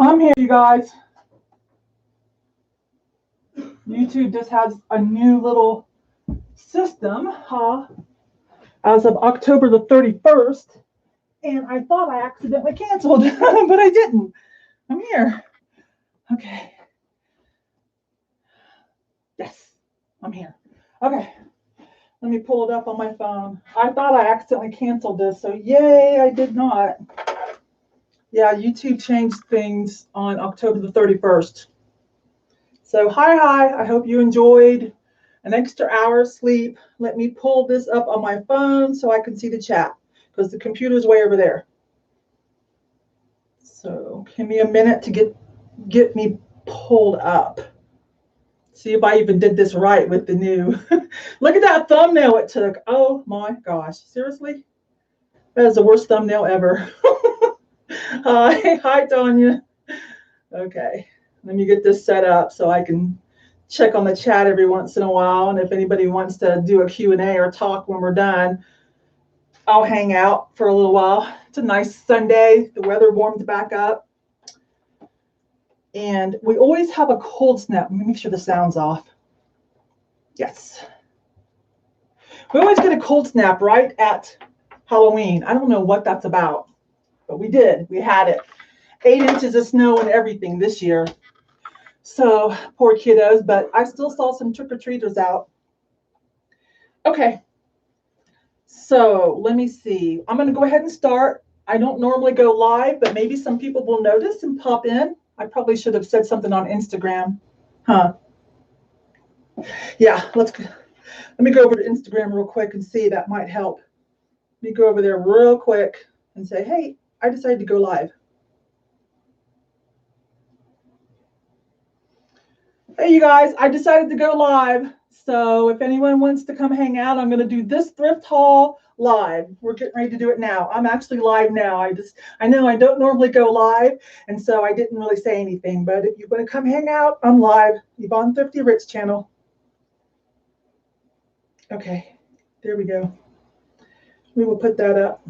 I'm here, you guys. YouTube just has a new little system as of October the 31st. And I thought I accidentally canceled, but I didn't. I'm here. Okay. Yes, I'm here. Okay. Let me pull it up on my phone. I thought I accidentally canceled this, so yay, I did not. Yeah, YouTube changed things on October the 31st. So hi, I hope you enjoyed an extra hour of sleep. Let me pull this up on my phone so I can see the chat because the computer's way over there. So give me a minute to get me pulled up. See if I even did this right with the new. Look at that thumbnail it took. Oh my gosh, seriously? That is the worst thumbnail ever. Hi, Tanya. Okay, let me get this set up so I can check on the chat every once in a while. And if anybody wants to do a Q&A or talk when we're done, I'll hang out for a little while. It's a nice Sunday. The weather warmed back up. And we always have a cold snap. Let me make sure the sound's off. Yes. We always get a cold snap right at Halloween. I don't know what that's about, but we did. We had it. 8 inches of snow and everything this year. So poor kiddos, but I still saw some trick-or-treaters out. Okay. So let me see. I'm going to go ahead and start. I don't normally go live, but maybe some people will notice and pop in. I probably should have said something on Instagram. Huh? Yeah, let me go over to Instagram real quick and see. That might help. Let me go over there real quick and say, hey, I decided to go live. Hey, you guys, I decided to go live. So if anyone wants to come hang out, I'm going to do this thrift haul live. We're getting ready to do it now. I'm actually live now. I know I don't normally go live, and so I didn't really say anything. But if you want to come hang out, I'm live. Yvonne Thrifty Rich channel. Okay, there we go. We will put that up.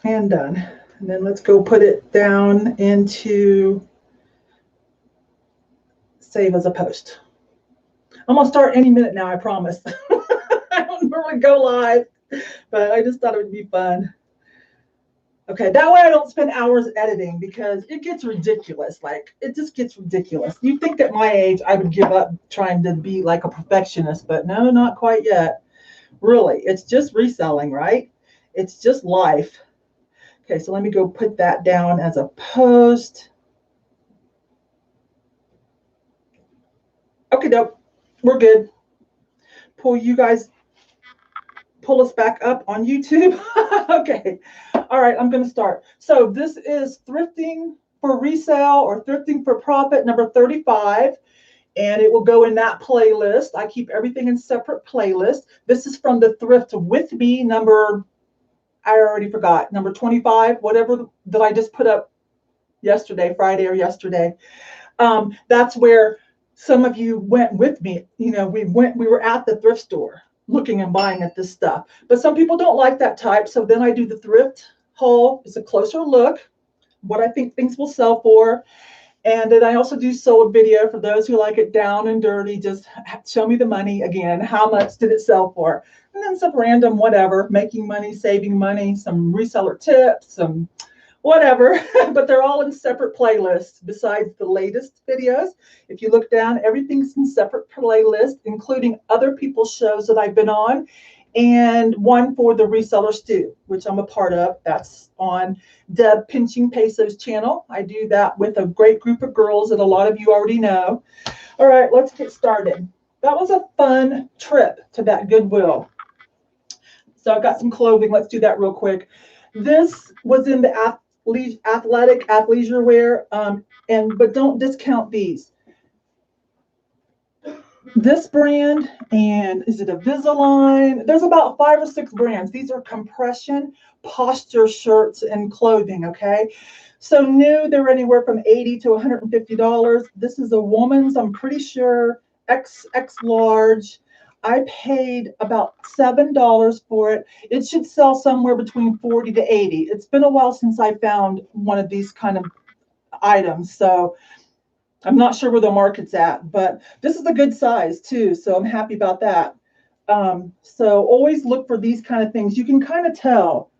And done. And then let's go put it down into save as a post. I'm going to start any minute now, I promise. I don't normally go live, but I just thought it would be fun. Okay, that way I don't spend hours editing because it gets ridiculous. Like, it just gets ridiculous. You'd think at my age I would give up trying to be like a perfectionist, but no, not quite yet. Really, it's just reselling, right? It's just life. Okay, so let me go put that down as a post. Okay, dope. We're good. Pull us back up on YouTube. Okay. All right, I'm going to start. So this is Thrifting for Resale or Thrifting for Profit number 35. And it will go in that playlist. I keep everything in separate playlists. This is from the Thrift With Me number, I already forgot, number 25, whatever that I just put up yesterday, Friday or yesterday. That's where some of you went with me. You know, we were at the thrift store looking and buying at this stuff. But some people don't like that type. So then I do the thrift haul. It's a closer look, what I think things will sell for. And then I also do sold video for those who like it down and dirty. Just show me the money again. How much did it sell for? And then some random whatever, making money, saving money, some reseller tips, some whatever. But they're all in separate playlists besides the latest videos. If you look down, everything's in separate playlists, including other people's shows that I've been on. And one for the Reseller Stew, which I'm a part of. That's on Deb Pinching Peso's channel. I do that with a great group of girls that a lot of you already know. All right, let's get started. That was a fun trip to that Goodwill. So I've got some clothing. Let's do that real quick. This was in the athletic athleisure wear, but don't discount these. This brand, and is it a Visalign? There's about 5 or 6 brands. These are compression posture shirts and clothing, okay? So new, they're anywhere from $80 to $150. This is a woman's, I'm pretty sure, X large. I paid about $7 for it. It should sell somewhere between 40 to 80. It's been a while since I found one of these kind of items, so I'm not sure where the market's at, but this is a good size too, so I'm happy about that. So always look for these kind of things. You can kind of tell.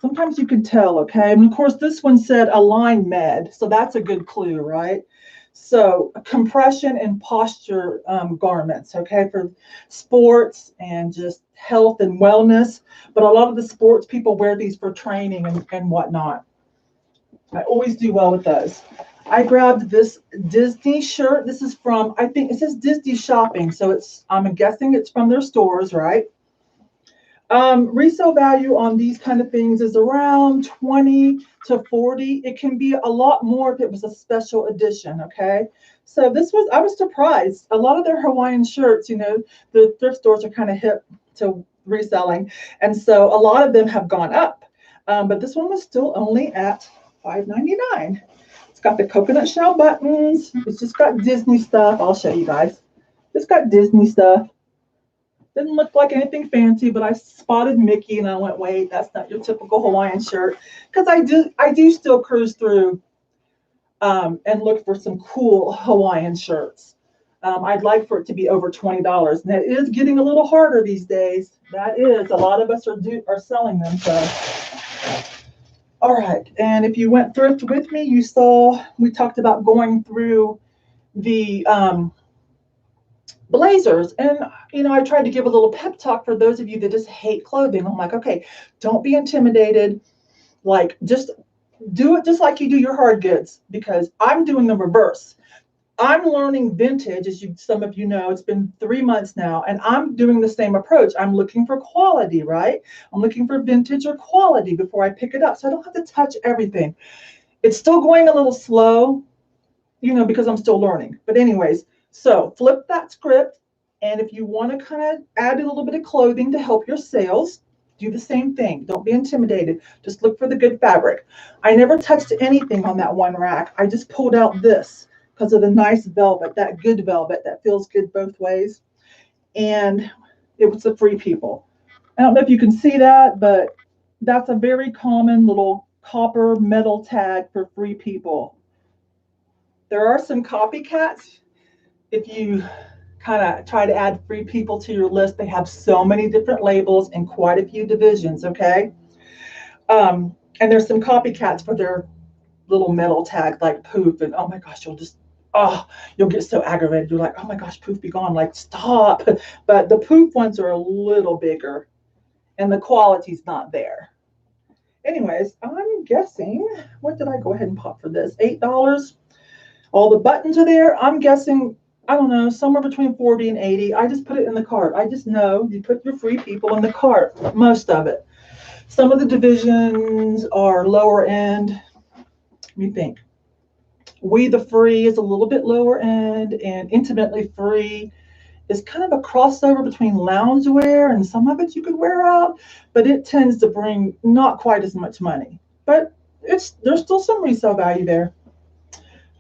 Sometimes you can tell, okay? And of course, this one said Align Med, so that's a good clue, right? So compression and posture garments, okay, for sports and just health and wellness. But a lot of the sports people wear these for training and whatnot. I always do well with those. I grabbed this Disney shirt. This is from, I think it says Disney Shopping. So it's, I'm guessing it's from their stores, right? Resale value on these kind of things is around 20 to 40. It can be a lot more if it was a special edition, okay? So this was, I was surprised. A lot of their Hawaiian shirts, you know, the thrift stores are kind of hip to reselling. And so a lot of them have gone up. But this one was still only at $5.99. It's got the coconut shell buttons. It's just got Disney stuff. I'll show you guys. It's got Disney stuff. Didn't look like anything fancy, but I spotted Mickey and I went, wait, that's not your typical Hawaiian shirt. Because I do still cruise through and look for some cool Hawaiian shirts. I'd like for it to be over $20. And it is getting a little harder these days. That is. A lot of us are selling them. So, all right. And if you went thrift with me, you saw we talked about going through the blazers, and you know, I tried to give a little pep talk for those of you that just hate clothing. I'm like, okay, don't be intimidated. Like, just do it just like you do your hard goods, because I'm doing the reverse. I'm learning vintage, as some of you know. It's been 3 months now, and I'm doing the same approach. I'm looking for quality, right? I'm looking for vintage or quality before I pick it up, so I don't have to touch everything. It's still going a little slow, you know, because I'm still learning. But anyways, so flip that script, and if you want to kind of add a little bit of clothing to help your sales, do the same thing. Don't be intimidated. Just look for the good fabric. I never touched anything on that one rack. I just pulled out this because of the nice velvet, that good velvet that feels good both ways. And it was the Free People. I don't know if you can see that, but that's a very common little copper metal tag for Free People. There are some copycats. If you kind of try to add Free People to your list, they have so many different labels and quite a few divisions, okay? And there's some copycats for their little metal tag like poof, and oh my gosh, you'll get so aggravated. You're like, oh my gosh, poof, be gone. Like, stop. But the poof ones are a little bigger and the quality's not there. Anyways, I'm guessing, what did I go ahead and pop for this? $8. All the buttons are there. I'm guessing, I don't know, somewhere between 40 and 80. I just put it in the cart. I just know you put your Free People in the cart, most of it. Some of the divisions are lower end. Let me think. We the Free is a little bit lower end, and Intimately Free is kind of a crossover between loungewear, and some of it you could wear out, but it tends to bring not quite as much money. But there's still some resale value there.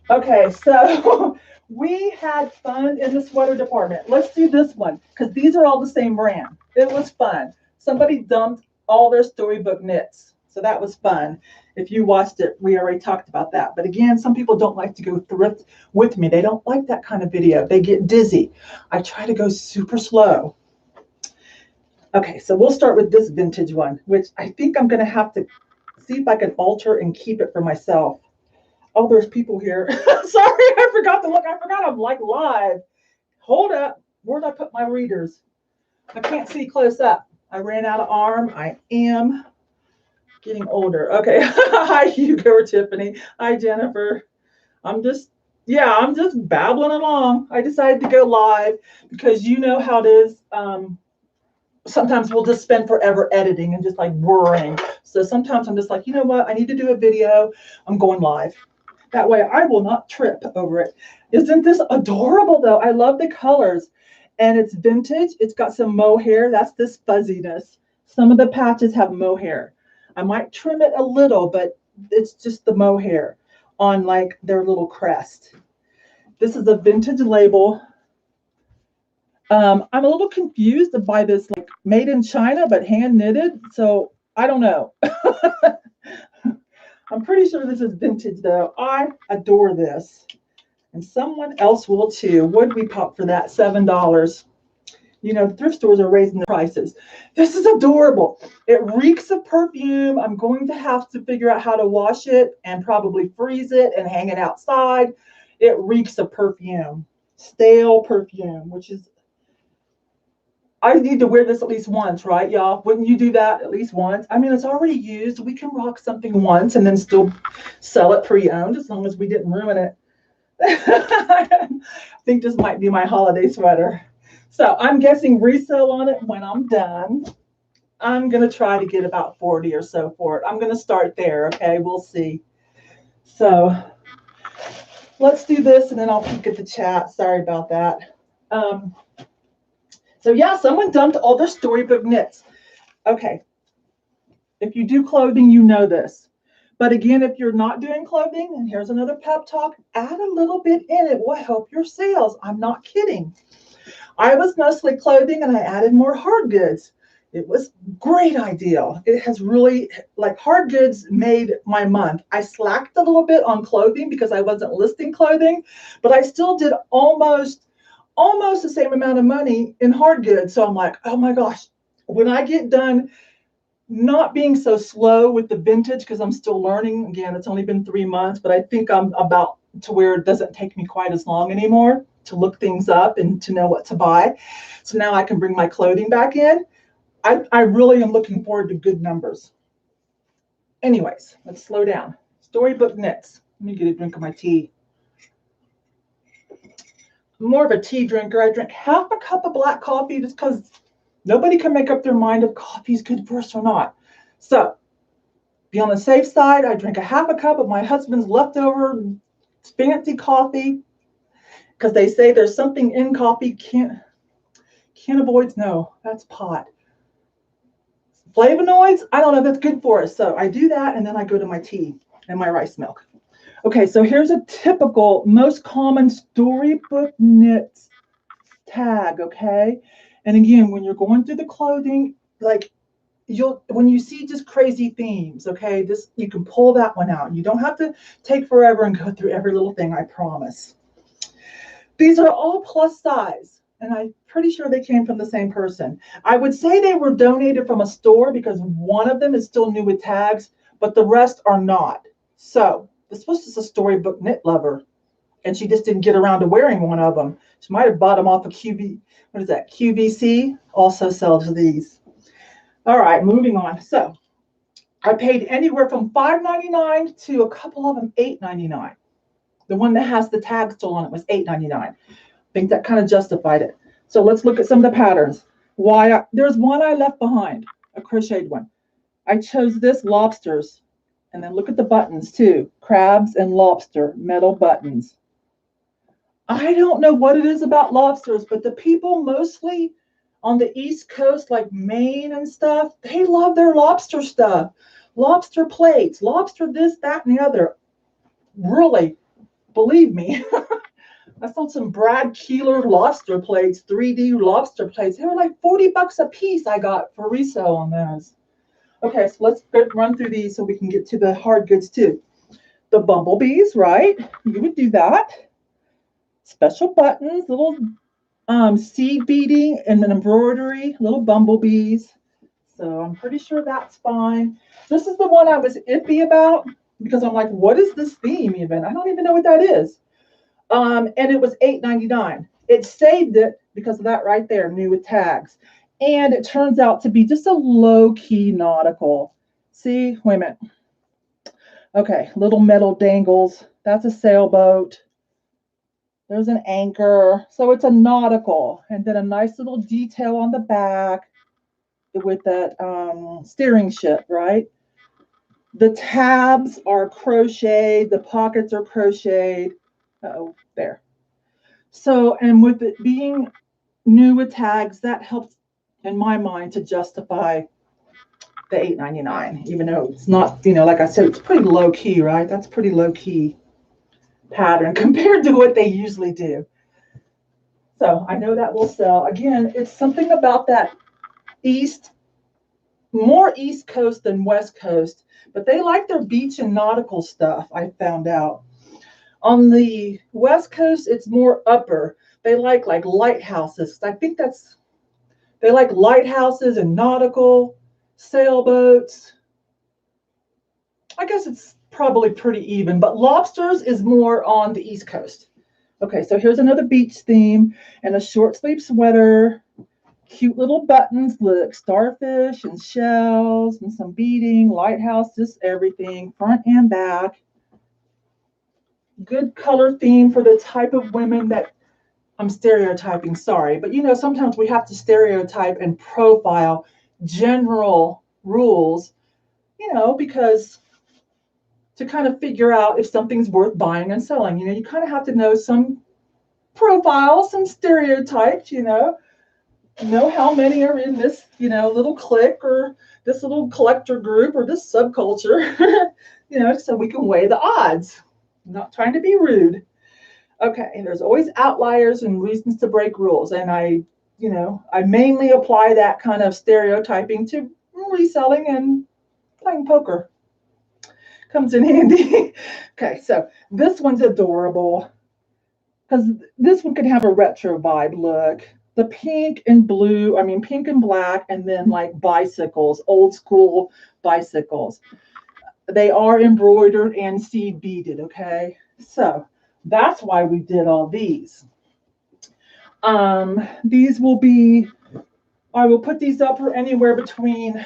Okay, so we had fun in the sweater department. Let's do this one, because these are all the same brand. It was fun. Somebody dumped all their Storybook knits, so that was fun. If you watched it, we already talked about that. But again, some people don't like to go thrift with me. They don't like that kind of video. They get dizzy. I try to go super slow. Okay, so we'll start with this vintage one, which I think I'm going to have to see if I can alter and keep it for myself. Oh, there's people here. Sorry, I forgot to look. I forgot I'm like live. Hold up. Where'd I put my readers? I can't see close up. I ran out of arm. I am getting older. Okay. Hi, Hugo or Tiffany. Hi, Jennifer. I'm just babbling along. I decided to go live because you know how it is. Sometimes we'll just spend forever editing and just like worrying. So sometimes I'm just like, you know what? I need to do a video. I'm going live. That way I will not trip over it. Isn't this adorable though? I love the colors, and it's vintage. It's got some mohair. That's this fuzziness. Some of the patches have mohair. I might trim it a little, but it's just the mohair on like their little crest. This is a vintage label. I'm a little confused by this, like made in China, but hand knitted. So I don't know. I'm pretty sure this is vintage though. I adore this. And someone else will too. What did we pop for that? $7. You know, thrift stores are raising the prices. This is adorable. It reeks of perfume. I'm going to have to figure out how to wash it and probably freeze it and hang it outside. It reeks of perfume, stale perfume, which is, I need to wear this at least once, right, y'all? Wouldn't you do that at least once? I mean, it's already used. We can rock something once and then still sell it pre-owned as long as we didn't ruin it. I think this might be my holiday sweater. So I'm guessing resale on it when I'm done. I'm going to try to get about 40 or so for it. I'm going to start there, okay? We'll see. So let's do this, and then I'll peek at the chat. Sorry about that. So yeah, someone dumped all their Storybook knits. Okay. If you do clothing, you know this. But again, if you're not doing clothing, and here's another pep talk, add a little bit in it. Will help your sales. I'm not kidding. I was mostly clothing and I added more hard goods. It was a great idea. It has really, like, hard goods made my month. I slacked a little bit on clothing because I wasn't listing clothing, but I still did almost the same amount of money in hard goods. So I'm like, oh my gosh, when I get done not being so slow with the vintage, because I'm still learning. Again, it's only been 3 months, but I think I'm about to where it doesn't take me quite as long anymore to look things up and to know what to buy. So now I can bring my clothing back in. I really am looking forward to good numbers. Anyways, let's slow down. Storybook knits. Let me get a drink of my tea. I'm more of a tea drinker. I drink half a cup of black coffee just because nobody can make up their mind if coffee is good for us or not. So be on the safe side. I drink a half a cup of my husband's leftover fancy coffee because they say there's something in coffee can't avoid. No, that's pot. Flavonoids, I don't know if that's good for us. So I do that, and then I go to my tea and my rice milk. Okay, so here's a typical, most common Storybook knits tag, okay? And again, when you're going through the clothing, like when you see just crazy themes, okay, you can pull that one out. You don't have to take forever and go through every little thing, I promise. These are all plus size, and I'm pretty sure they came from the same person. I would say they were donated from a store because one of them is still new with tags, but the rest are not. So this was just a Storybook knit lover, and she just didn't get around to wearing one of them. She might have bought them off of QVC, also sells these. All right, moving on. So I paid anywhere from $5.99 to a couple of them $8.99. The one that has the tag still on it was $8.99. I think that kind of justified it. So let's look at some of the patterns. There's one I left behind, a crocheted one. I chose this, lobsters. And then look at the buttons too, crabs and lobster metal buttons. I don't know what it is about lobsters, but the people mostly on the East Coast, like Maine and stuff, they love their lobster stuff. Lobster plates, lobster this, that, and the other. Really, believe me. I saw some Brad Keeler lobster plates, 3D lobster plates. They were like 40 bucks a piece I got for resale on those. Okay, so let's run through these so we can get to the hard goods too. The bumblebees, right? You would do that. Special buttons, little seed beading and an embroidery, little bumblebees. So I'm pretty sure that's fine. This is the one I was iffy about because I'm like, what is this theme even? I don't even know what that is. And it was $8.99. It saved it because of that right there, new with tags. And it turns out to be just a low-key nautical. See, wait a minute. Okay, little metal dangles. That's a sailboat. There's an anchor. So it's a nautical. And then a nice little detail on the back with that steering ship, right? The tabs are crocheted. The pockets are crocheted. Uh-oh, there. So, and with it being new with tags, that helps in my mind to justify the $8.99, even though it's not, like I said, it's pretty low key, right? That's pretty low key pattern compared to what they usually do. So I know that will sell. Again, it's something about that more East Coast than West Coast, but they like their beach and nautical stuff, I found out. On the West Coast, it's more upper. They like lighthouses. I think they like lighthouses and nautical, sailboats. I guess it's probably pretty even, but lobsters is more on the East Coast. Okay, so here's another beach theme and a short sleeve sweater. Cute little buttons, look, starfish and shells and some beading, lighthouse, just everything, front and back. Good color theme for the type of women that I'm stereotyping, sorry, but you know, sometimes we have to stereotype and profile general rules, you know, because to kind of figure out if something's worth buying and selling, you know, you kind of have to know some profiles, some stereotypes, you know how many are in this, you know, little clique or this little collector group or this subculture, you know, so we can weigh the odds. I'm not trying to be rude. Okay, and there's always outliers and reasons to break rules. And I mainly apply that kind of stereotyping to reselling and playing poker. Comes in handy. Okay, so this one's adorable because this one can have a retro vibe look. The pink and blue, pink and black, and then like bicycles, old school bicycles. They are embroidered and seed beaded, okay? So that's why we did all these. These will be, I will put these up for anywhere between,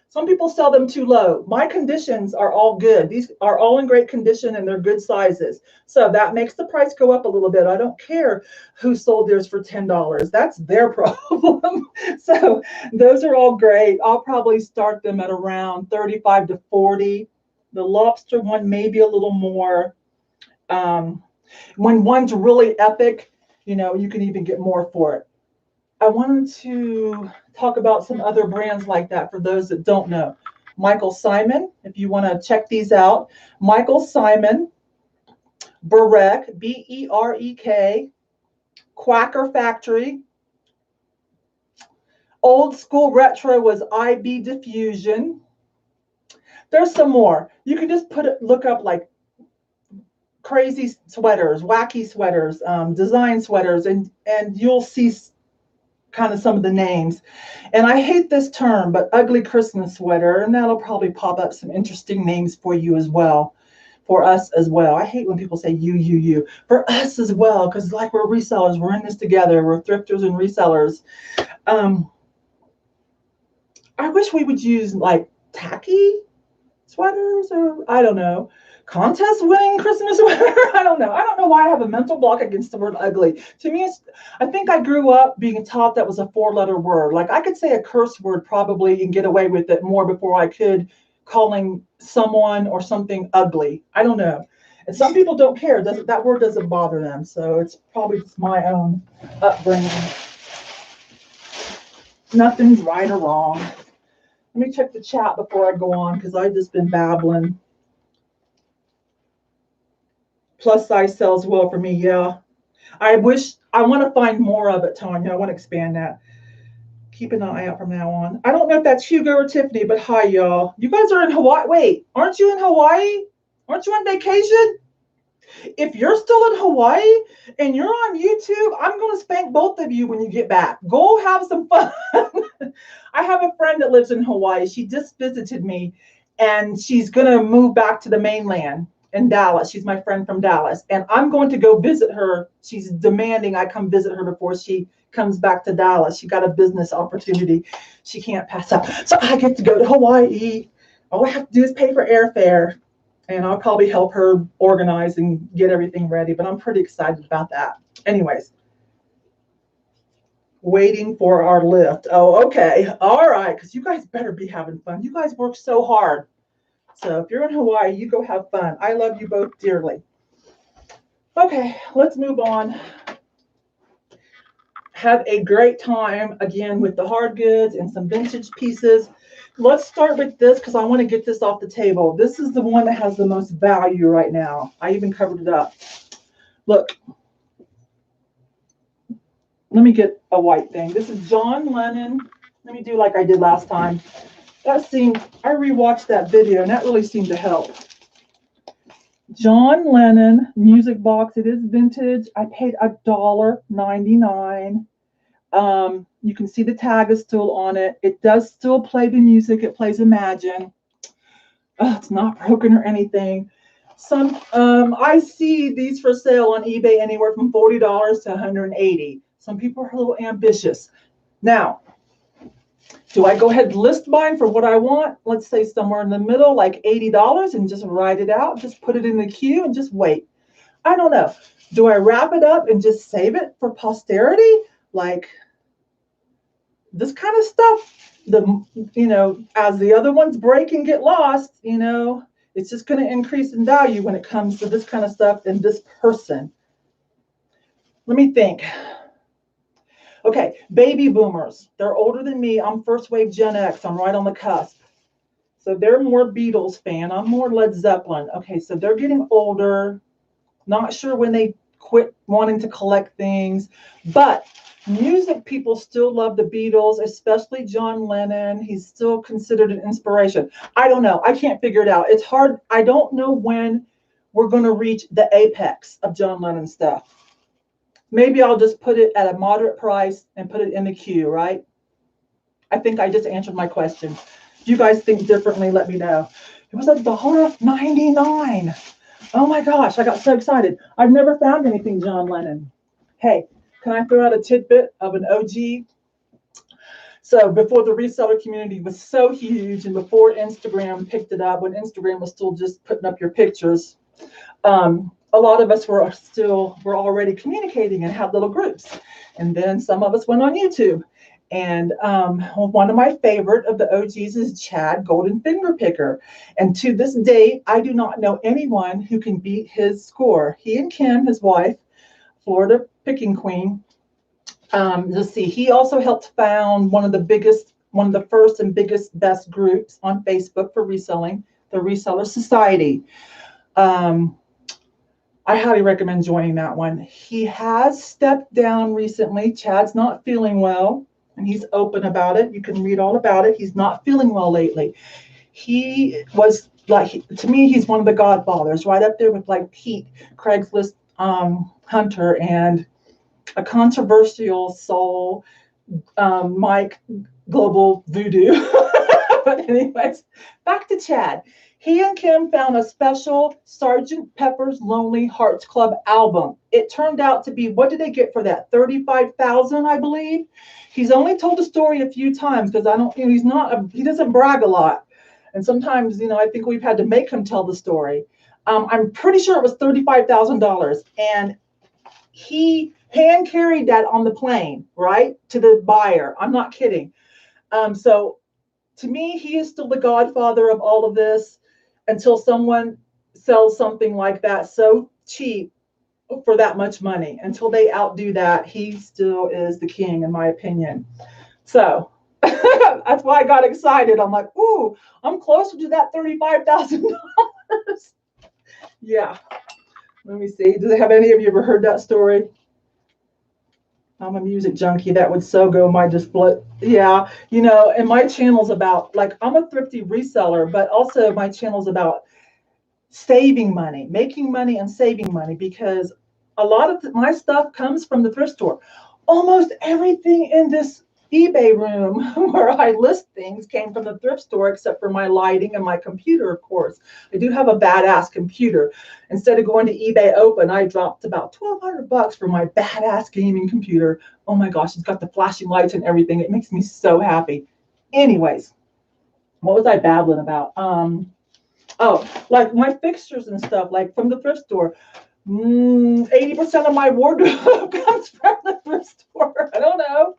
some people sell them too low. My conditions are all good. These are all in great condition and they're good sizes. So that makes the price go up a little bit. I don't care who sold theirs for $10. That's their problem. So those are all great. I'll probably start them at around 35 to 40. The lobster one may be a little more. When one's really epic, you know, you can even get more for it. I wanted to talk about some other brands like that for those that don't know. Michael Simon, if you want to check these out. Michael Simon, Berek, B-E-R-E-K, Quacker Factory. Old school retro was IB Diffusion. There's some more. You can just look up like crazy sweaters, wacky sweaters, design sweaters, and you'll see kind of some of the names. And I hate this term, but ugly Christmas sweater, and that'll probably pop up some interesting names for you as well, for us as well. I hate when people say you. For us as well, because like we're resellers, we're in this together, we're thrifters and resellers. I wish we would use like tacky sweaters, or I don't know, contest winning Christmas sweater. I don't know why I have a mental block against the word ugly. To me, I think I grew up being taught that was a 4-letter word. Like I could say a curse word probably and get away with it more before I could calling someone or something ugly. I don't know. And some people don't care. That word doesn't bother them. So it's probably just my own upbringing. Nothing's right or wrong. Let me check the chat before I go on because I've just been babbling. Plus size sells well for me, yeah. I want to find more of it, Tanya. I want to expand that. Keep an eye out from now on. I don't know if that's Hugo or Tiffany, but hi, y'all. You guys are in Hawaii. Wait, aren't you in Hawaii? Aren't you on vacation? If you're still in Hawaii and you're on YouTube, I'm going to spank both of you when you get back. Go have some fun. I have a friend that lives in Hawaii. She just visited me, and she's going to move back to the mainland in Dallas. She's my friend from Dallas, and I'm going to go visit her. She's demanding I come visit her before she comes back to Dallas. She got a business opportunity she can't pass up. So I get to go to Hawaii. All I have to do is pay for airfare, and I'll probably help her organize and get everything ready, but I'm pretty excited about that. Anyways, waiting for our lift. Oh, okay. All right, because you guys better be having fun. You guys work so hard. So if you're in Hawaii, you go have fun. I love you both dearly. Okay, let's move on. Have a great time again with the hard goods and some vintage pieces. Let's start with this because I want to get this off the table. This is the one that has the most value right now. I even covered it up. Look. Let me get a white thing. This is John Lennon. Let me do like I did last time. That seemed, I rewatched that video and that really seemed to help. John Lennon music box. It is vintage. I paid $1.99. You can see the tag is still on it. It does still play the music. It plays Imagine. It's not broken or anything. Some I see these for sale on eBay anywhere from $40 to $180. Some people are a little ambitious. Now, do I go ahead and list mine for what I want? Let's say somewhere in the middle, like $80, and just write it out, just put it in the queue and just wait. I don't know. Do I wrap it up and just save it for posterity? Like this kind of stuff, as the other ones break and get lost, it's just going to increase in value when it comes to this kind of stuff and this person. Let me think. Okay, baby boomers. They're older than me. I'm first wave Gen X. I'm right on the cusp. So they're more Beatles fan. I'm more Led Zeppelin. Okay, so they're getting older. Not sure when they quit wanting to collect things. But music people still love the Beatles, especially John Lennon. He's still considered an inspiration. I don't know. I can't figure it out. It's hard. I don't know when we're going to reach the apex of John Lennon stuff. Maybe I'll just put it at a moderate price and put it in the queue, right? I think I just answered my question. If you guys think differently, let me know. It was $1.99. Oh my gosh, I got so excited. I've never found anything John Lennon. Hey, can I throw out a tidbit of an OG? So before the reseller community was so huge and before Instagram picked it up, when Instagram was still just putting up your pictures, a lot of us were already communicating and had little groups. And then some of us went on YouTube. And one of my favorite of the OGs is Chad Golden Finger Picker. And to this day, I do not know anyone who can beat his score. He and Kim, his wife, Florida Picking Queen. Let's see, he also helped found one of the first and biggest, best groups on Facebook for reselling, the Reseller Society. I highly recommend joining that one. He has stepped down recently. Chad's not feeling well, and he's open about it. You can read all about it. He's not feeling well lately. He was to me, he's one of the godfathers, right up there with like Pete, Craigslist Hunter, and a controversial soul, Mike, Global Voodoo. But anyways, back to Chad. He and Kim found a special Sgt. Pepper's Lonely Hearts Club album. It turned out to be, what did they get for that? $35,000, I believe. He's only told the story a few times because he doesn't brag a lot. And sometimes, I think we've had to make him tell the story. I'm pretty sure it was $35,000. And he hand carried that on the plane, right, to the buyer. I'm not kidding. So to me, he is still the godfather of all of this until someone sells something like that so cheap for that much money. Until they outdo that, he still is the king, in my opinion. So that's why I got excited. I'm like, ooh, I'm closer to that $35,000. Yeah. Let me see. Have any of you ever heard that story? I'm a music junkie. That would so go my display. Yeah, and my channel's about, I'm a thrifty reseller, but also my channel's about saving money, making money and saving money, because a lot of my stuff comes from the thrift store. Almost everything in this eBay room where I list things came from the thrift store, except for my lighting and my computer, of course. I do have a badass computer. Instead of going to eBay Open, I dropped about $1,200 for my badass gaming computer. Oh my gosh, it's got the flashing lights and everything. It makes me so happy. Anyways, what was I babbling about? Like my fixtures and stuff, like from the thrift store. 80% of my wardrobe comes from the thrift store. I don't know.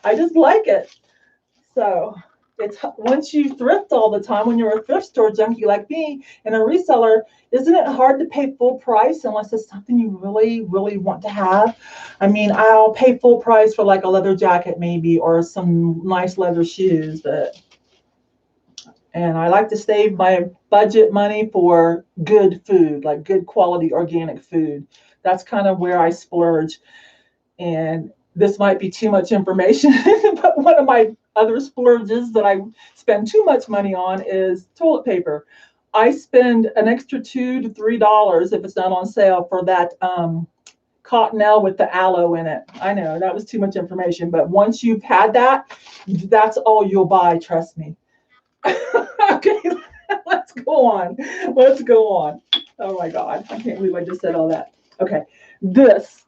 I just like it. So it's once you thrift all the time, when you're a thrift store junkie like me and a reseller, isn't it hard to pay full price unless it's something you really, really want to have? I mean, I'll pay full price for like a leather jacket maybe, or some nice leather shoes, and I like to save my budget money for good food, like good quality organic food. That's kind of where I splurge. And this might be too much information, but one of my other splurges that I spend too much money on is toilet paper. I spend an extra $2 to $3 if it's not on sale for that cottonelle with the aloe in it. I know that was too much information, but once you've had that, that's all you'll buy, trust me. Okay, let's go on. Let's go on. Oh my God, I can't believe I just said all that. Okay, this,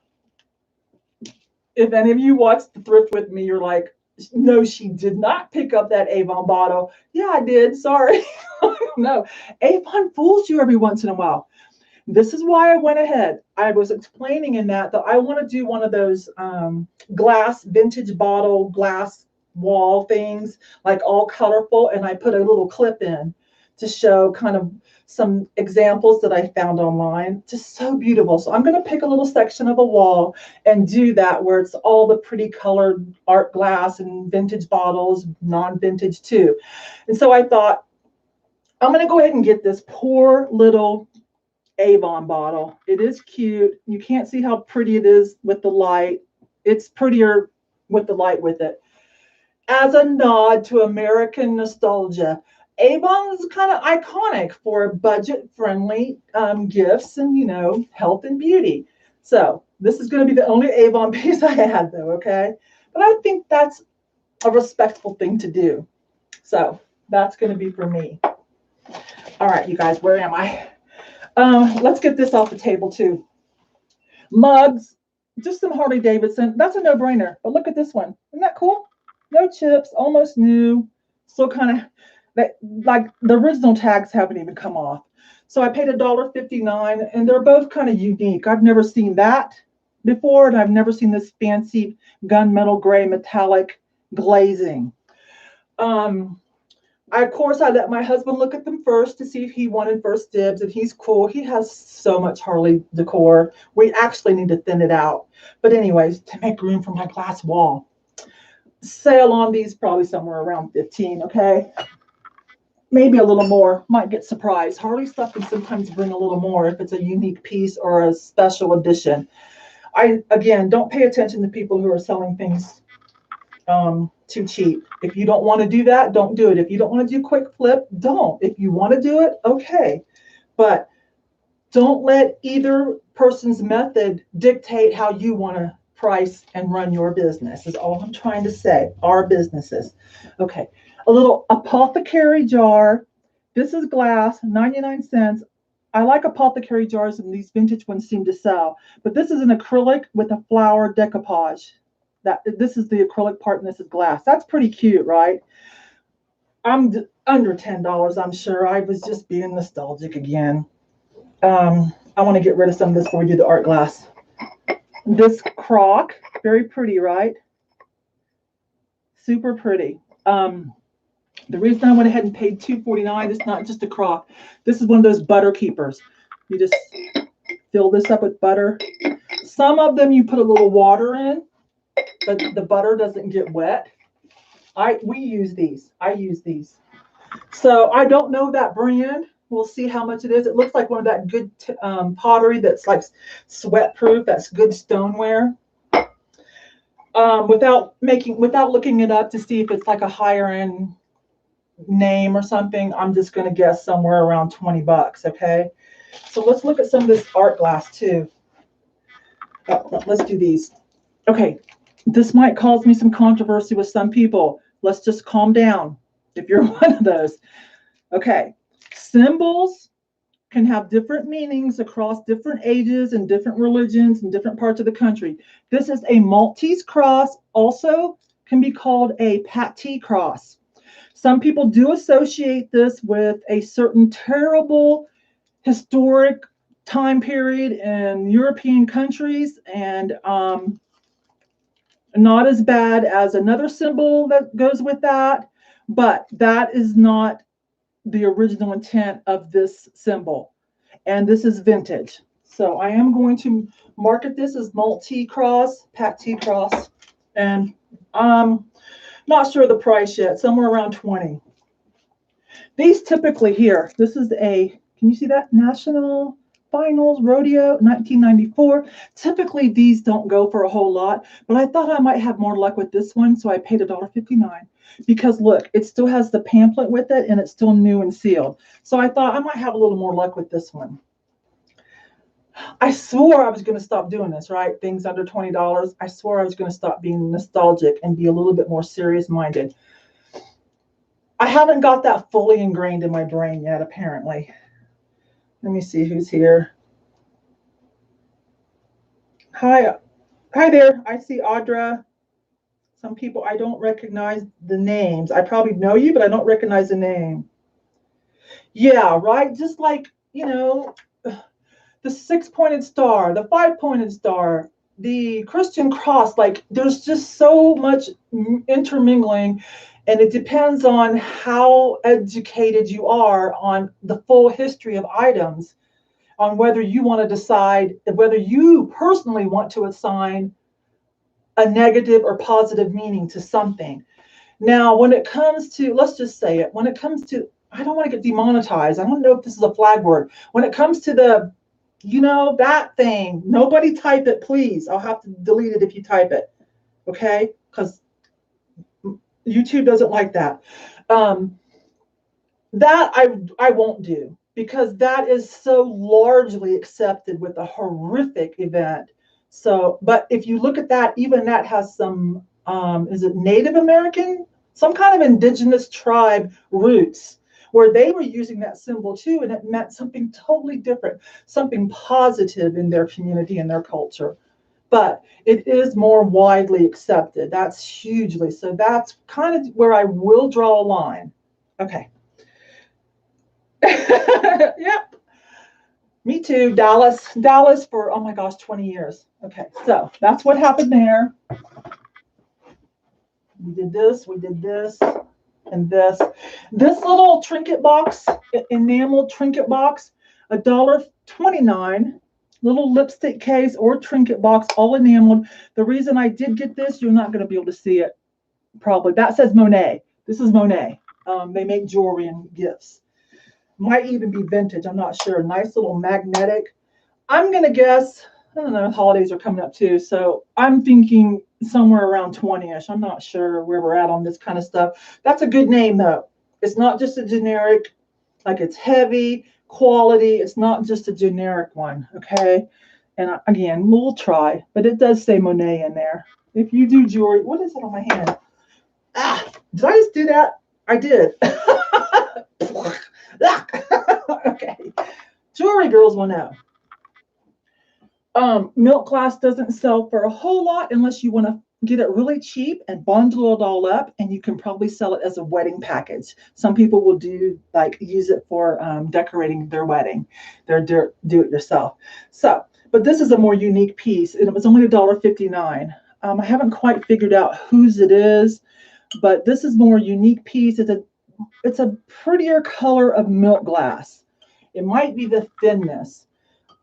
if any of you watched the thrift with me, you're like, no, she did not pick up that Yvon bottle. Yeah, I did. Sorry. No, Yvon fools you every once in a while. This is why I went ahead. I was explaining in that I want to do one of those glass, vintage bottle glass wall things, like all colorful. And I put a little clip in to show kind of some examples that I found online. Just so beautiful. So I'm going to pick a little section of a wall and do that where it's all the pretty colored art glass and vintage bottles, non-vintage too. And so I thought, I'm going to go ahead and get this poor little Yvon bottle. It is cute. You can't see how pretty it is with the light. It's prettier with the light with it. As a nod to American nostalgia, Yvon is kind of iconic for budget-friendly gifts and, you know, health and beauty. So this is going to be the only Yvon piece I had, though, okay? But I think that's a respectful thing to do. So that's going to be for me. All right, you guys, where am I? Let's get this off the table, too. Mugs, just some Harley Davidson. That's a no-brainer. But look at this one. Isn't that cool? No chips, almost new. Still kind of, like the original tags haven't even come off. So I paid $1.59, and they're both kind of unique. I've never seen that before, and I've never seen this fancy gunmetal gray metallic glazing. Of course, I let my husband look at them first to see if he wanted first dibs, and he's cool. He has so much Harley decor. We actually need to thin it out. But anyways, to make room for my glass wall. Sale on these probably somewhere around 15, okay? Maybe a little more. Might get surprised. Harley stuff can sometimes bring a little more if it's a unique piece or a special edition. Again, don't pay attention to people who are selling things too cheap. If you don't want to do that, don't do it. If you don't want to do quick flip, don't. If you want to do it, okay. But don't let either person's method dictate how you want to price and run your business, is all I'm trying to say. Our businesses. Okay. A little apothecary jar. This is glass, 99 cents. I like apothecary jars, and these vintage ones seem to sell. But this is an acrylic with a flower decoupage. This is the acrylic part, and this is glass. That's pretty cute, right? I'm under $10, I'm sure. I was just being nostalgic again. I want to get rid of some of this before we do the art glass. This crock, very pretty, right? Super pretty. The reason I went ahead and paid $2.49 is not just a crock. This is one of those butter keepers. You just fill this up with butter. Some of them you put a little water in, but the butter doesn't get wet. We use these. I use these. So I don't know that brand. We'll see how much it is. It looks like one of that good pottery that's like sweat proof. That's good stoneware. Without looking it up to see if it's like a higher end name or something, I'm just going to guess somewhere around 20 bucks. Okay. So let's look at some of this art glass too. Let's do these. Okay. This might cause me some controversy with some people. Let's just calm down if you're one of those. Okay. Symbols can have different meanings across different ages and different religions and different parts of the country. This is a Maltese cross, also can be called a patty cross. Some people do associate this with a certain terrible historic time period in European countries, and not as bad as another symbol that goes with that, but that is not the original intent of this symbol. And this is vintage. So I am going to market this as Maltese cross, patty cross, and not sure the price yet, somewhere around 20. These typically here, this is can you see that? National Finals Rodeo, 1994. Typically, these don't go for a whole lot, but I thought I might have more luck with this one, so I paid $1.59 because look, it still has the pamphlet with it and it's still new and sealed. So I thought I might have a little more luck with this one. I swore I was going to stop doing this, right? Things under $20. I swore I was going to stop being nostalgic and be a little bit more serious-minded. I haven't got that fully ingrained in my brain yet, apparently. Let me see who's here. Hi there. I see Audra. Some people, I don't recognize the names. I probably know you, but I don't recognize the name. Yeah, right? Just like, you know, the 6-pointed star, the 5-pointed star, the Christian cross, like there's just so much intermingling, and it depends on how educated you are on the full history of items, on whether you want to decide whether you personally want to assign a negative or positive meaning to something. Now, when it comes to, let's just say it, when it comes to, I don't want to get demonetized. I don't know if this is a flag word. When it comes to the, you know, that thing, nobody type it, please. I'll have to delete it if you type it, okay? Because YouTube doesn't like that. That I won't do, because that is so largely accepted with a horrific event. So, but if you look at that, even that has some, is it Native American? Some kind of indigenous tribe roots, where they were using that symbol too, and it meant something totally different, something positive in their community and their culture. But it is more widely accepted. That's hugely. So that's kind of where I will draw a line. Okay. Yep. Me too. Dallas for, oh my gosh, 20 years. Okay, so that's what happened there. We did this, and this. This little trinket box, enameled trinket box, $1.29. Little lipstick case or trinket box, all enameled. The reason I did get this, you're not going to be able to see it, probably. That says Monet. This is Monet. They make jewelry and gifts. Might even be vintage. I'm not sure. Nice little magnetic. I'm going to guess, I don't know, holidays are coming up too. So I'm thinking somewhere around 20-ish. I'm not sure where we're at on this kind of stuff. That's a good name, though. It's not just a generic, like it's heavy, quality. It's not just a generic one, okay? And again, we'll try. But it does say Monet in there. If you do jewelry, what is it on my hand? Ah, did I just do that? I did. Okay. Jewelry girls will know. Milk glass doesn't sell for a whole lot unless you want to get it really cheap and bundle it all up, and you can probably sell it as a wedding package. Some people will do, like, use it for decorating their wedding, their do-it-yourself. So, but this is a more unique piece, and it was only $1.59. I haven't quite figured out whose it is, but this is more unique piece. It's a prettier color of milk glass. It might be the thinness.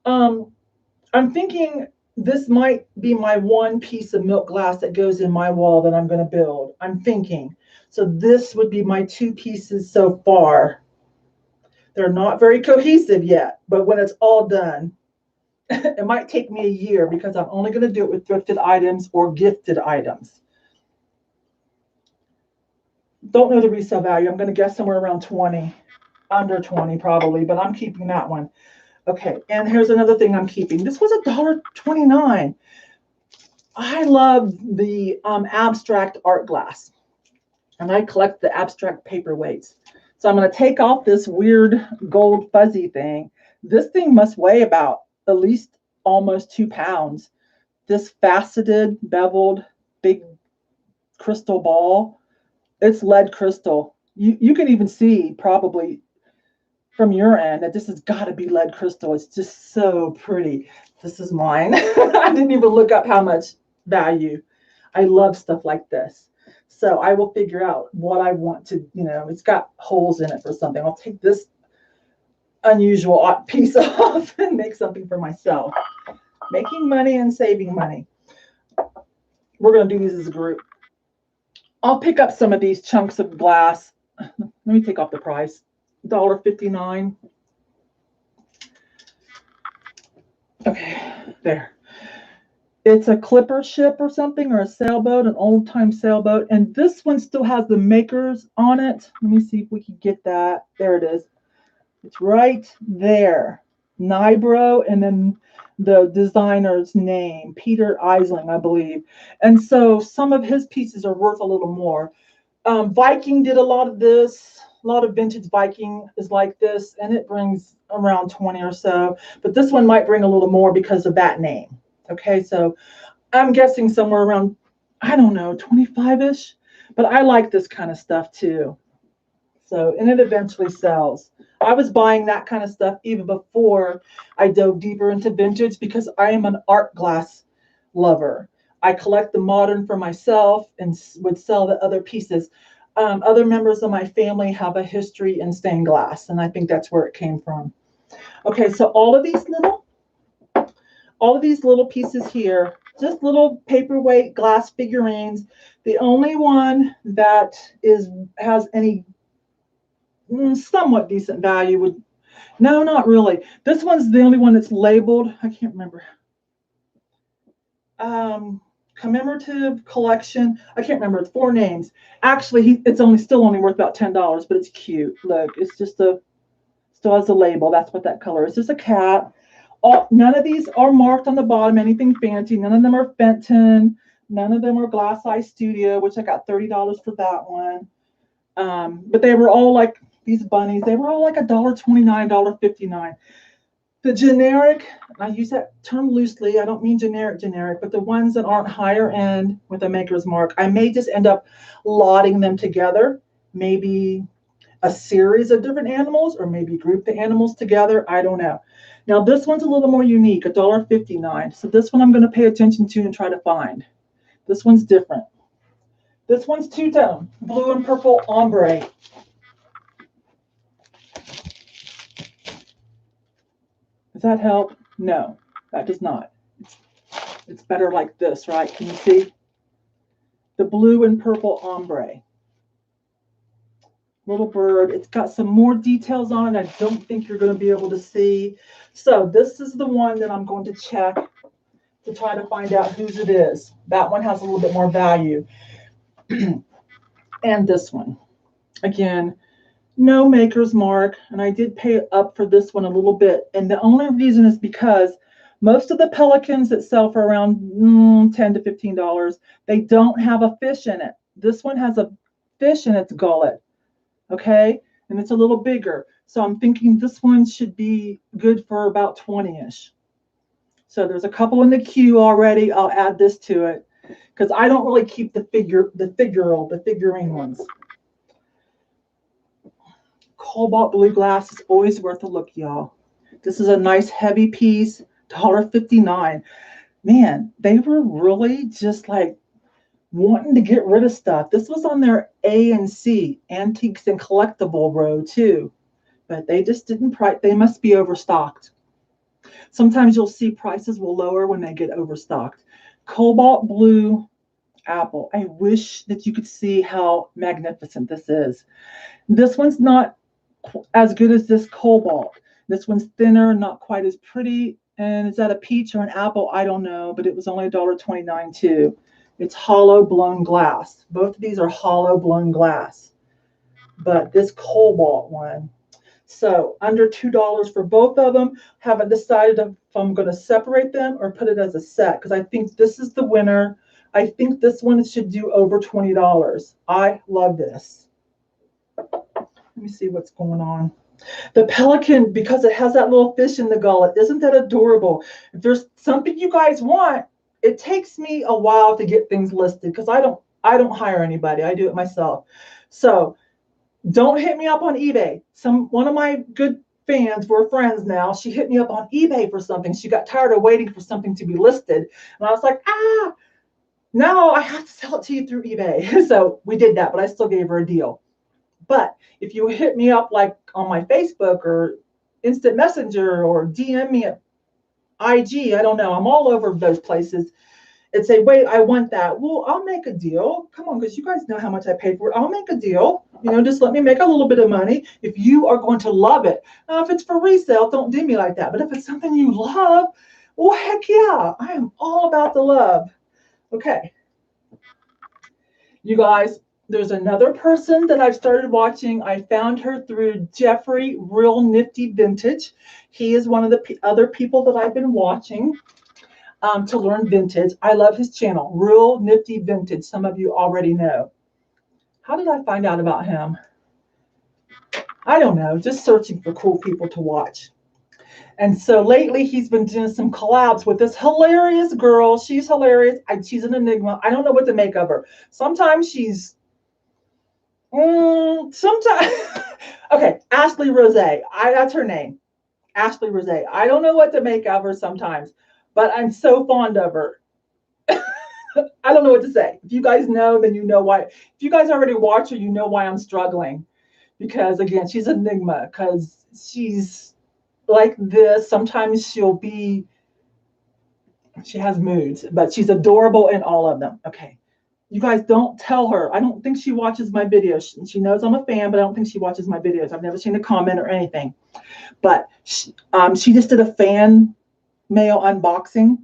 I'm thinking this might be my one piece of milk glass that goes in my wall that I'm going to build. I'm thinking. So this would be my two pieces so far. They're not very cohesive yet, but when it's all done, it might take me a year because I'm only going to do it with thrifted items or gifted items. Don't know the resale value. I'm going to guess somewhere around 20, under 20 probably, but I'm keeping that one. Okay, and here's another thing I'm keeping. This was $1.29. I love the abstract art glass, and I collect the abstract paperweights. So I'm going to take off this weird gold fuzzy thing. This thing must weigh about at least almost 2 pounds. This faceted, beveled, big crystal ball, it's lead crystal. You can even see probably from your end that this has got to be lead crystal. It's just so pretty. This is mine. I didn't even look up how much value. I love stuff like this. So I will figure out what I want to, you know, it's got holes in it for something. I'll take this unusual piece off and make something for myself. Making money and saving money. We're going to do these as a group. I'll pick up some of these chunks of glass. Let me take off the price. $1.59. there. It's a clipper ship or something, or a sailboat, an old-time sailboat. And this one still has the makers on it. Let me see if we can get that. There it is. It's right there. Nibro, and then the designer's name, Peter Eisling, I believe. And so some of his pieces are worth a little more. Viking did a lot of this. A lot of vintage Viking is like this, and it brings around 20 or so. But this one might bring a little more because of that name. Okay, so I'm guessing somewhere around, I don't know, 25-ish. But I like this kind of stuff too. So, and it eventually sells. I was buying that kind of stuff even before I dove deeper into vintage because I am an art glass lover. I collect the modern for myself and would sell the other pieces. Other members of my family have a history in stained glass, and I think that's where it came from. Okay, so all of these little pieces here, just little paperweight glass figurines. The only one that has any somewhat decent value would, no, not really. This one's the only one that's labeled. I can't remember. Commemorative collection. I can't remember. It's 4 names. Actually, it's still only worth about $10, but it's cute. Look, it's just still has a label. That's what that color is. It's just a cat. None of these are marked on the bottom, anything fancy. None of them are Fenton. None of them are Glass Eye Studio, which I got $30 for that one. But they were all like these bunnies. They were all like $1.29, $1.59. The generic, I use that term loosely. I don't mean generic, but the ones that aren't higher end with a maker's mark, I may just end up lotting them together. Maybe a series of different animals, or maybe group the animals together. I don't know. Now this one's a little more unique, $1.59. So this one I'm going to pay attention to and try to find. This one's different. This one's two-tone, blue and purple ombre. Does that help? No, that does not. It's better like this, right? Can you see? The blue and purple ombre. Little bird. It's got some more details on it I don't think you're going to be able to see. So this is the one that I'm going to check to try to find out whose it is. That one has a little bit more value. And this one. Again, no maker's mark, and I did pay up for this one a little bit. And the only reason is because most of the pelicans that sell for around $10 to $15, they don't have a fish in it. This one has a fish in its gullet, okay? And it's a little bigger. So I'm thinking this one should be good for about 20-ish. So there's a couple in the queue already. I'll add this to it because I don't really keep the figurine ones. Cobalt blue glass is always worth a look, y'all. This is a nice heavy piece, $1.59. Man, they were really just like wanting to get rid of stuff. This was on their A and C, antiques and collectible row too, but they just didn't price. They must be overstocked. Sometimes you'll see prices will lower when they get overstocked. Cobalt blue apple. I wish that you could see how magnificent this is. This one's not as good as this cobalt. This one's thinner, not quite as pretty. And is that a peach or an apple? I don't know, but it was only $1.29 too. It's hollow blown glass. Both of these are hollow blown glass. But this cobalt one, so under $2 for both of them. Haven't decided if I'm going to separate them or put it as a set because I think this is the winner. I think this one should do over $20. I love this. Let me see what's going on. The pelican, because it has that little fish in the gullet, isn't that adorable? If there's something you guys want, it takes me a while to get things listed because I don't hire anybody. I do it myself. So don't hit me up on eBay. One of my good fans, we're friends now, she hit me up on eBay for something. She got tired of waiting for something to be listed. And I was like, no, I have to sell it to you through eBay. So we did that, but I still gave her a deal. But if you hit me up like on my Facebook or Instant Messenger or DM me at IG, I don't know, I'm all over those places, and say, wait, I want that. Well, I'll make a deal. Come on, because you guys know how much I paid for it. I'll make a deal. You know, just let me make a little bit of money. If you are going to love it. Now, if it's for resale, don't do me like that. But if it's something you love, Oh, heck yeah. I am all about the love. Okay. You guys, there's another person that I've started watching. I found her through Jeffrey, Real Nifty Vintage. He is one of the other people that I've been watching to learn vintage. I love his channel, Real Nifty Vintage. Some of you already know. How did I find out about him? I don't know, just searching for cool people to watch. And so lately he's been doing some collabs with this hilarious girl. She's hilarious. She's an enigma. I don't know what to make of her. Sometimes she's, sometimes, okay, Ashley Rose. That's her name. Ashley Rose. I don't know what to make of her sometimes, but I'm so fond of her. I don't know what to say. If you guys know, then you know why. If you guys already watch her, you know why I'm struggling. Because again, she's an enigma because she's like this. Sometimes she has moods, but she's adorable in all of them. Okay. You guys don't tell her. I don't think she watches my videos. She knows I'm a fan, but I don't think she watches my videos. I've never seen a comment or anything. But she just did a fan mail unboxing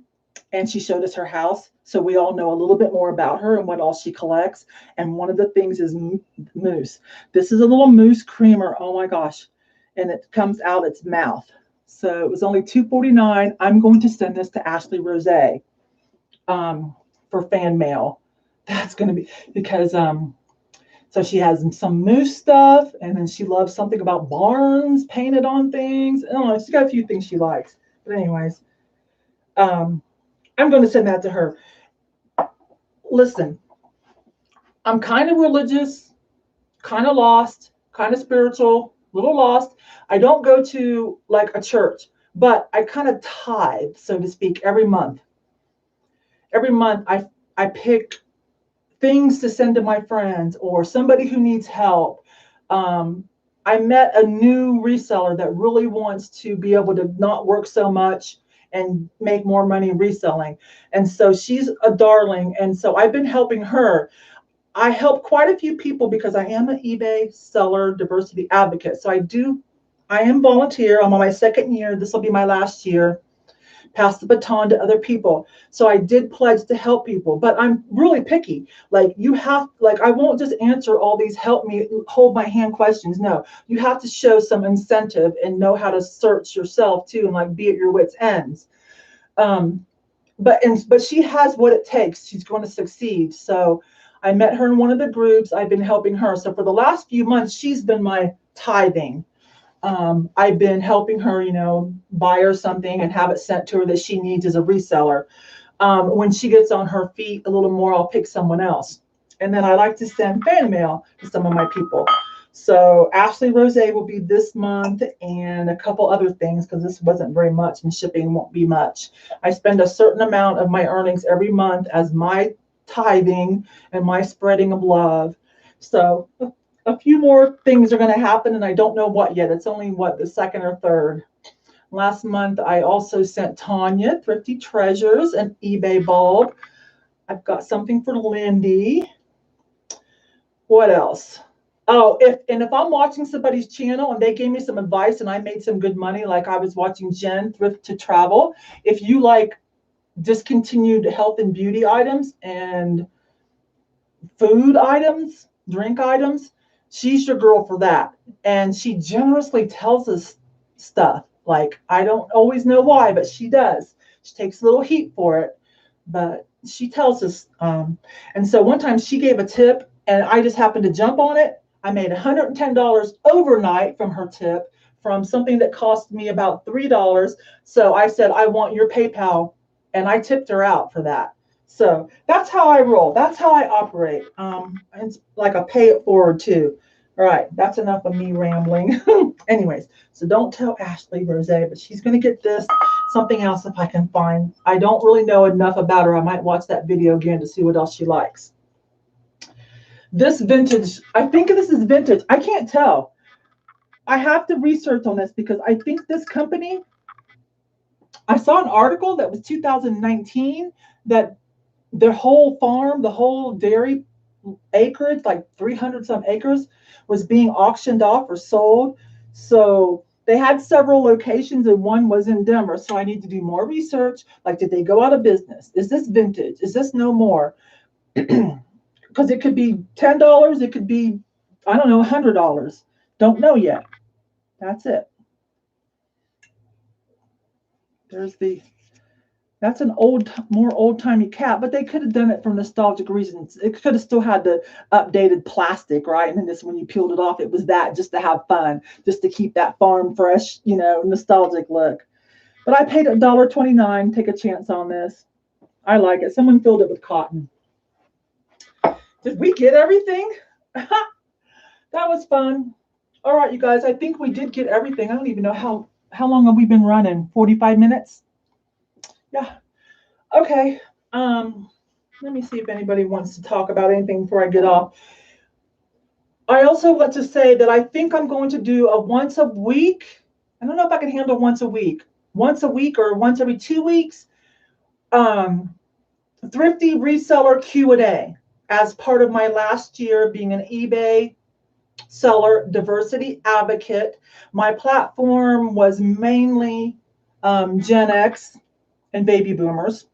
and she showed us her house. So we all know a little bit more about her and what all she collects. And one of the things is mousse. This is a little mousse creamer. Oh my gosh. And it comes out its mouth. So it was only $2.49. I'm going to send this to Ashley Rose for fan mail. That's going to be because so she has some mousse stuff, and then she loves something about barns painted on things. I don't know. She's got a few things she likes. But anyways, I'm going to send that to her. Listen, I'm kind of religious, kind of lost, kind of spiritual, a little lost. I don't go to like a church, but I kind of tithe, so to speak, every month. Every month I pick things to send to my friends or somebody who needs help. I met a new reseller that really wants to be able to not work so much and make more money reselling. And so she's a darling. And so I've been helping her. I help quite a few people because I am an eBay seller diversity advocate. So I am volunteer. I'm on my second year. This will be my last year. Pass the baton to other people. So I did pledge to help people, but I'm really picky. Like I won't just answer all these help me hold my hand questions. No, you have to show some incentive and know how to search yourself too, and like be at your wits' ends. But she has what it takes. She's going to succeed. So I met her in one of the groups. I've been helping her. So for the last few months, she's been my tithing. I've been helping her, buy her something and have it sent to her that she needs as a reseller. When she gets on her feet a little more, I'll pick someone else. And then I like to send fan mail to some of my people. So Ashley Rose will be this month and a couple other things because this wasn't very much and shipping won't be much. I spend a certain amount of my earnings every month as my tithing and my spreading of love. So a few more things are going to happen, and I don't know what yet. It's only the second or third. Last month, I also sent Tanya Thrifty Treasures an eBay bulb. I've got something for Lindy. What else? Oh, if I'm watching somebody's channel and they gave me some advice and I made some good money, like I was watching Jen Thrift to Travel. If you like discontinued health and beauty items and food items, drink items, she's your girl for that. And she generously tells us stuff. Like, I don't always know why, but she does. She takes a little heat for it, but she tells us. And so one time she gave a tip and I just happened to jump on it. I made $110 overnight from her tip from something that cost me about $3. So I said, I want your PayPal. And I tipped her out for that. So that's how I roll. That's how I operate. It's like a pay it forward too. All right, that's enough of me rambling. Anyways, so don't tell Ashley Rose, but she's going to get this, something else if I can find. I don't really know enough about her. I might watch that video again to see what else she likes. This vintage, I think this is vintage. I can't tell. I have to research on this because I think this company, I saw an article that was 2019 that their whole farm, the whole dairy acreage, like 300 some acres, was being auctioned off or sold. So They had several locations and one was in Denver. So I need to do more research. Like, did they go out of business? Is this vintage? Is this no more? Because it could be $10. It could be, I don't know, $100. Don't know yet. That's it. That's an more old-timey cat, but they could have done it for nostalgic reasons. It could have still had the updated plastic, right? And then this, when you peeled it off, it was that just to have fun, just to keep that farm fresh, nostalgic look. But I paid $1.29. Take a chance on this. I like it. Someone filled it with cotton. Did we get everything? That was fun. All right, you guys, I think we did get everything. I don't even know how long have we been running? 45 minutes? Yeah. Okay. Let me see if anybody wants to talk about anything before I get off. I also want to say that I think I'm going to do a once a week. I don't know if I can handle once a week or once every 2 weeks. Thrifty reseller Q&A as part of my last year being an eBay seller diversity advocate. My platform was mainly Gen X and baby boomers.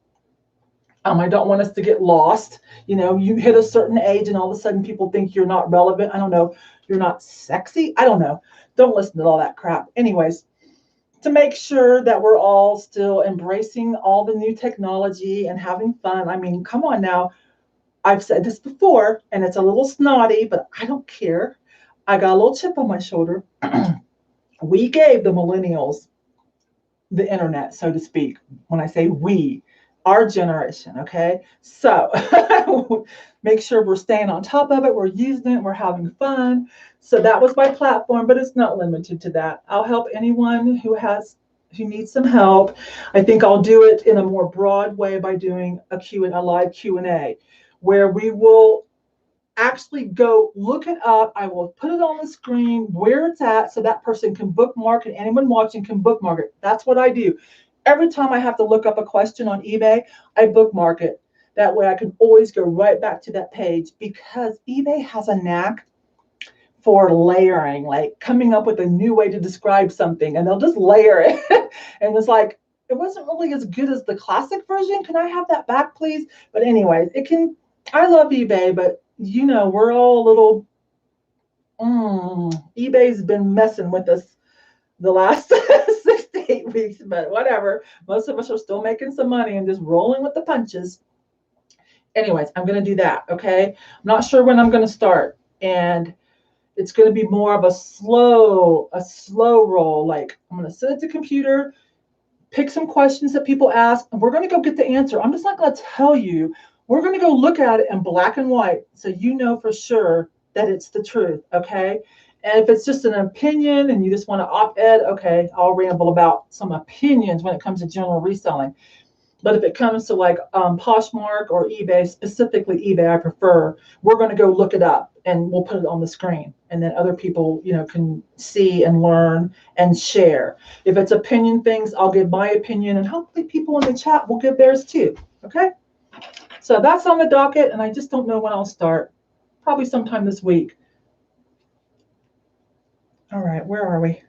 I don't want us to get lost. You hit a certain age and all of a sudden people think you're not relevant. I don't know. You're not sexy. I don't know. Don't listen to all that crap. Anyways, to make sure that we're all still embracing all the new technology and having fun. I mean, come on now. I've said this before and it's a little snotty, but I don't care. I got a little chip on my shoulder. We gave the millennials the internet, so to speak. When I say we, our generation, okay? So make sure we're staying on top of it. We're using it. We're having fun. So that was my platform, but it's not limited to that. I'll help anyone who needs some help. I think I'll do it in a more broad way by doing a live Q&A where we will actually go look it up. I will put it on the screen where it's at so that person can bookmark and anyone watching can bookmark it. That's what I do. Every time I have to look up a question on eBay, I bookmark it. That way I can always go right back to that page because eBay has a knack for layering, like coming up with a new way to describe something and they'll just layer it. And it's like, it wasn't really as good as the classic version. Can I have that back, please? But anyways, I love eBay, but we're all a little, eBay's been messing with us the last 6 to 8 weeks, but whatever. Most of us are still making some money and just rolling with the punches. Anyways, I'm going to do that, okay? I'm not sure when I'm going to start, and it's going to be more of a slow roll. Like, I'm going to sit at the computer, pick some questions that people ask, and we're going to go get the answer. I'm just not going to tell you. We're going to go look at it in black and white so you know for sure that it's the truth, okay? And if it's just an opinion and you just want to op-ed, okay, I'll ramble about some opinions when it comes to general reselling. But if it comes to like Poshmark or eBay, specifically eBay, I prefer, we're going to go look it up and we'll put it on the screen. And then other people, can see and learn and share. If it's opinion things, I'll give my opinion and hopefully people in the chat will give theirs too, okay? So that's on the docket and I just don't know when I'll start. Probably sometime this week. All right, where are we?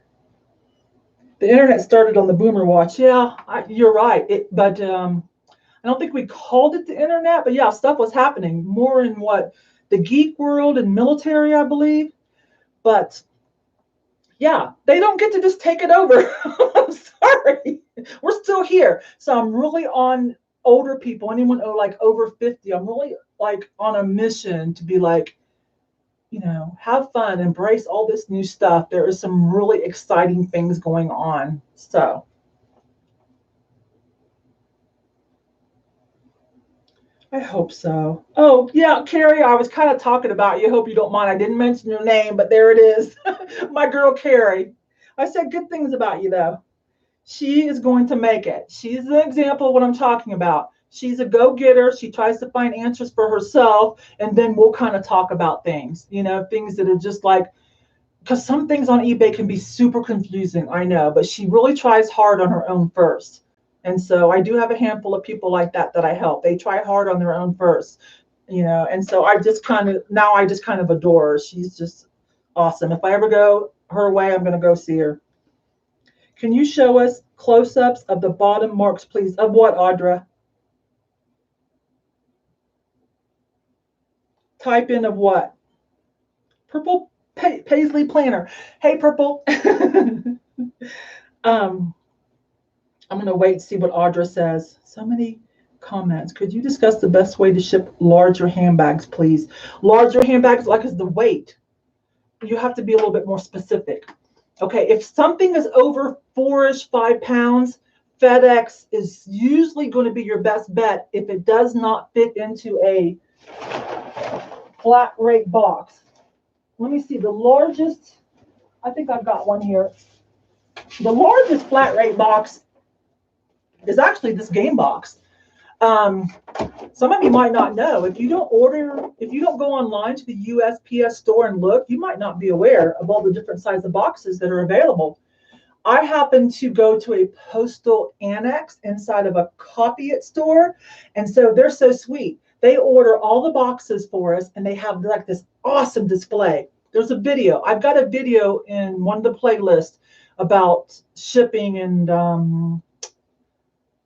The internet started on the Boomer Watch. Yeah, you're right. But I don't think we called it the internet. But yeah, stuff was happening more in the geek world and military, I believe. But yeah, they don't get to just take it over. I'm sorry. We're still here. So I'm really on older people, anyone like over 50. I'm really like on a mission to be like, have fun, embrace all this new stuff. There is some really exciting things going on. So I hope so. Oh, yeah, Carrie, I was kind of talking about you. Hope you don't mind. I didn't mention your name, but there it is. My girl, Carrie. I said good things about you, though. She is going to make it. She's an example of what I'm talking about. She's a go-getter. She tries to find answers for herself, and then we'll kind of talk about things, things that are just like, because some things on eBay can be super confusing, I know, but she really tries hard on her own first. And so I do have a handful of people like that I help. They try hard on their own first, and so I just kind of adore her. She's just awesome. If I ever go her way, I'm going to go see her. Can you show us close-ups of the bottom marks, please? Of what, Audra? Type in of what? Purple Paisley Planner. Hey, Purple. I'm going to wait and see what Audra says. So many comments. Could you discuss the best way to ship larger handbags, please? Larger handbags, like is the weight. You have to be a little bit more specific. Okay, if something is over 4-ish, 5 pounds, FedEx is usually going to be your best bet if it does not fit into a flat rate box. Let me see, the largest, I think I've got one here. The largest flat rate box is actually this game box. Some of you might not know, if you don't go online to the USPS store and look, you might not be aware of all the different size of boxes that are available. I happen to go to a postal annex inside of a copy it store, and so they're so sweet. They order all the boxes for us, and they have like this awesome display. There's a video. I've got a video in one of the playlists about shipping, and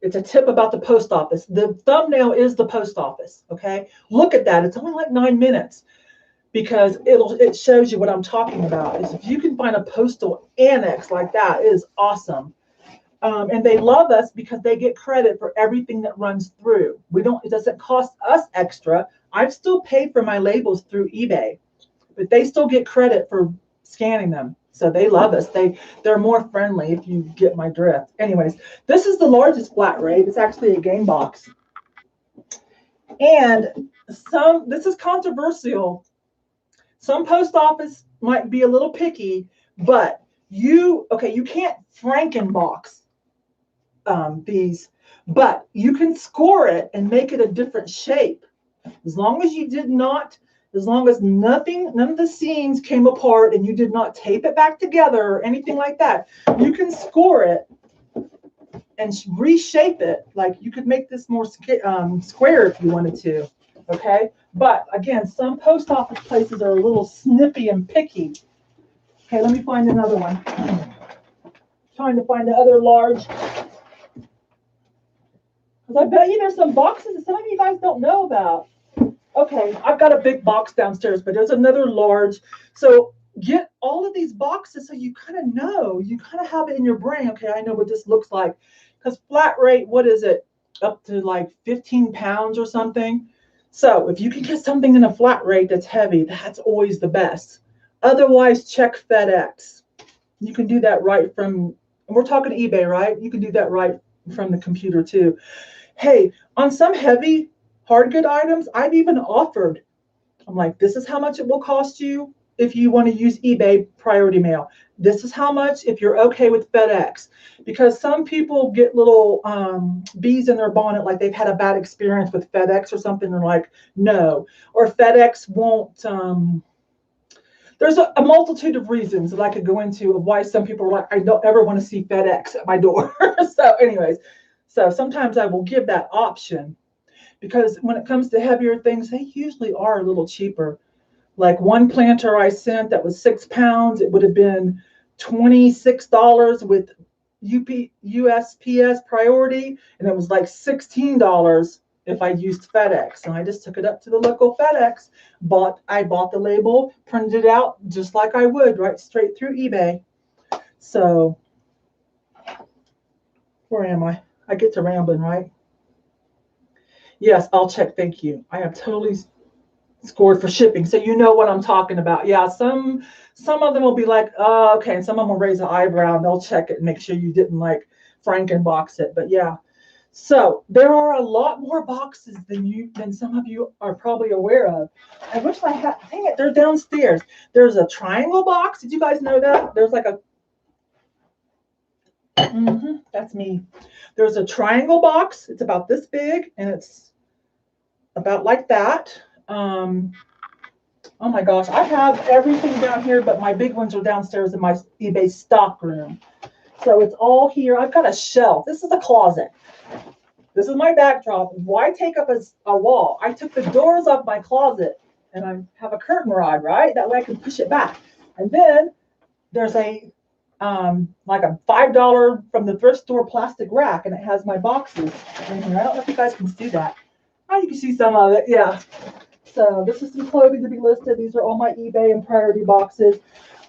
it's a tip about the post office. The thumbnail is the post office, okay? Look at that. It's only like 9 minutes because it shows you what I'm talking about. Is if you can find a postal annex like that, it is awesome. And they love us because they get credit for everything that runs through. It doesn't cost us extra. I've still paid for my labels through eBay, but they still get credit for scanning them. So they love us. They're more friendly, if you get my drift. Anyways, this is the largest flat rate. It's actually a game box. And this is controversial. Some post office might be a little picky, but you can't Frankenbox these, but you can score it and make it a different shape. As long as none of the seams came apart and you did not tape it back together or anything like that, you can score it and reshape it. Like you could make this more square if you wanted to, okay? But again, some post office places are a little snippy and picky. Okay, let me find another one. Trying to find the other large. Because I bet you there's some boxes that some of you guys don't know about. Okay, I've got a big box downstairs, but there's another large. So get all of these boxes so you kind of know, you kind of have it in your brain. Okay, I know what this looks like. Because flat rate, what is it? Up to like 15 pounds or something. So if you can get something in a flat rate that's heavy, that's always the best. Otherwise, check FedEx. You can do that right from, and we're talking eBay, right? You can do that right from the computer too. Hey, on some heavy hard good items, I've even offered, I'm like, this is how much it will cost you if you want to use eBay priority mail. This is how much if you're okay with FedEx. Because some people get little bees in their bonnet, like they've had a bad experience with FedEx or something, and like, no. Or FedEx won't, there's a multitude of reasons that I could go into of why some people are like, I don't ever want to see FedEx at my door. So anyways, so sometimes I will give that option. Because when it comes to heavier things, they usually are a little cheaper. Like one planter I sent that was 6 pounds, it would have been $26 with USPS priority, and it was like $16 if I used FedEx. And I just took it up to the local FedEx. I bought the label, printed it out just like I would, right straight through eBay. So where am I? I get to rambling, right? Yes, I'll check. Thank you. I have totally scored for shipping, so you know what I'm talking about. Yeah, some of them will be like, oh, okay, and some of them will raise an eyebrow and they'll check it and make sure you didn't like Frankenbox it. But yeah, so there are a lot more boxes than some of you are probably aware of. I wish I had. Dang it, they're downstairs. There's a triangle box. Did you guys know that? There's like a. That's me. There's a triangle box. It's about this big, and it's about like that. Oh my gosh, I have everything down here, but my big ones are downstairs in my eBay stock room. So it's all here. I've got a shelf. This is a closet. This is my backdrop. Why take up a wall? I took the doors off my closet, and I have a curtain rod, right? That way I can push it back. And then there's a like a $5 from the thrift store plastic rack, and it has my boxes in here. I don't know if you guys can see that. Oh, you can see some of it, yeah. So this is some clothing to be listed. These are all my eBay and priority boxes.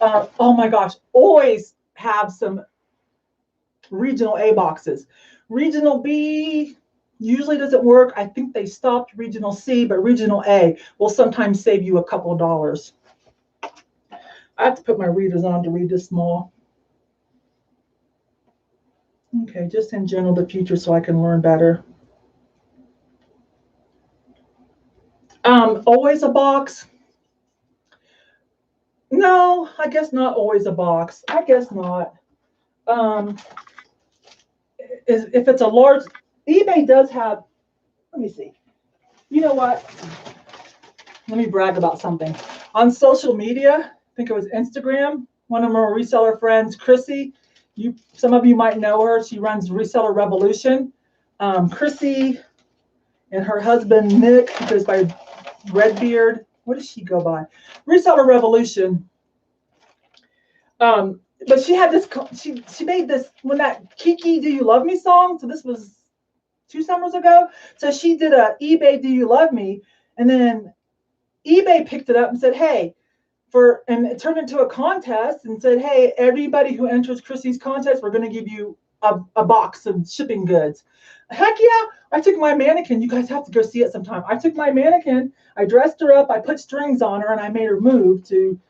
Oh my gosh, always have some regional A boxes. Regional B usually doesn't work. I think they stopped regional C, but regional A will sometimes save you a couple of dollars. I have to put my readers on to read this small. Okay, just in general, the future, so I can learn better. Always a box. No, I guess not always a box. I guess not. If it's a large, eBay does have, let me see. You know what? Let me brag about something. On social media, I think it was Instagram, one of my reseller friends, Chrissy, some of you might know her. She runs Reseller Revolution. Chrissy and her husband, Nick, who goes by Redbeard. What does she go by? Reseller Revolution. But she had this, she made this, when that Kiki Do You Love Me song, so this was 2 summers ago. So she did a eBay Do You Love Me, and then eBay picked it up and said, hey, and it turned into a contest and said, hey, everybody who enters Chrissy's contest, we're going to give you a box of shipping goods. Heck yeah. I took my mannequin. You guys have to go see it sometime. I took my mannequin, I dressed her up, I put strings on her, and I made her move to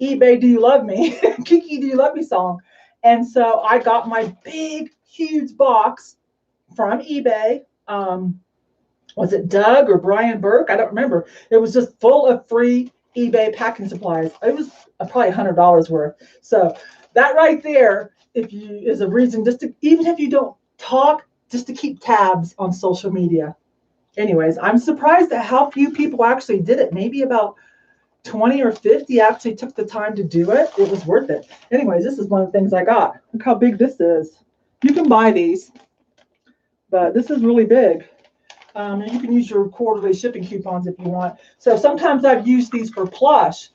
eBay Do You Love Me, Kiki Do You Love Me song. And so I got my big, huge box from eBay. Was it Doug or Brian Burke? I don't remember. It was just full of free eBay packing supplies. It was probably $100 worth. So that right there, is a reason just to, even if you don't talk, just to keep tabs on social media. Anyways, I'm surprised at how few people actually did it. Maybe about 20 or 50 actually took the time to do it. It was worth it. Anyways, this is one of the things I got. Look how big this is. You can buy these, but this is really big. And you can use your quarterly shipping coupons if you want. So sometimes I've used these for plush,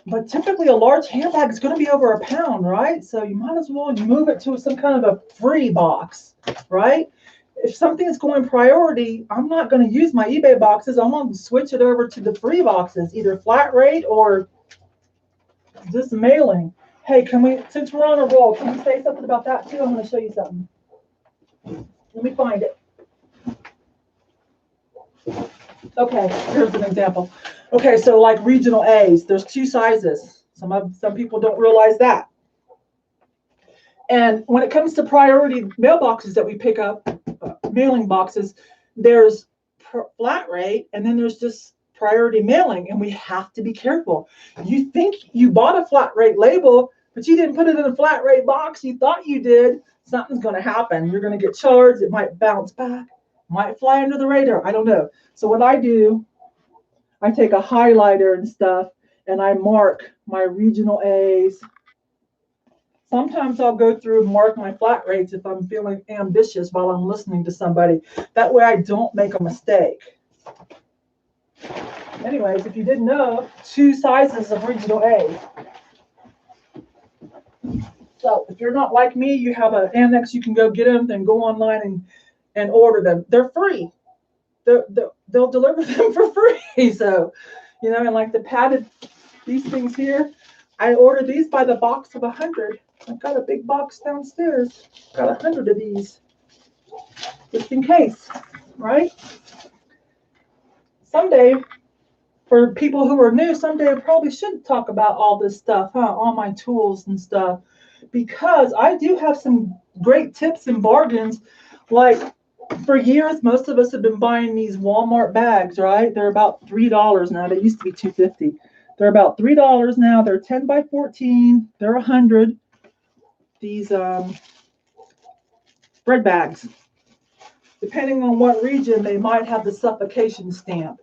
but typically a large handbag is going to be over £1, right? So you might as well move it to some kind of a free box, right? If something is going priority, I'm not going to use my eBay boxes. I'm going to switch it over to the free boxes, either flat rate or just mailing. Hey, since we're on a roll, can we say something about that too? I'm going to show you something. Let me find it. Okay, here's an example. Okay, so like regional A's, there's 2 sizes. Some people don't realize that. And when it comes to priority mailboxes that we pick up, mailing boxes, there's flat rate, and then there's just priority mailing, and we have to be careful. You think you bought a flat rate label, but you didn't put it in a flat rate box. You thought you did. Something's going to happen. You're going to get charged. It might bounce back, might fly under the radar. I don't know. So what I do, I take a highlighter and stuff, and I mark my regional A's. Sometimes I'll go through and mark my flat rates if I'm feeling ambitious while I'm listening to somebody. That way I don't make a mistake. Anyways, if you didn't know, 2 sizes of regional A. So if you're not like me, you have an annex, you can go get them, then go online and order them. They're free. They'll deliver them for free. So, and like the padded, these things here, I ordered these by the box of 100. I've got a big box downstairs. Got 100 of these, just in case, right? Someday, for people who are new, someday I probably should talk about all this stuff, all my tools and stuff, because I do have some great tips and bargains. Like for years, most of us have been buying these Walmart bags, right? They're about $3 now. They used to be $2.50. They're about $3 now. They're 10 by 14. They're 100. These bread bags, depending on what region, they might have the suffocation stamp,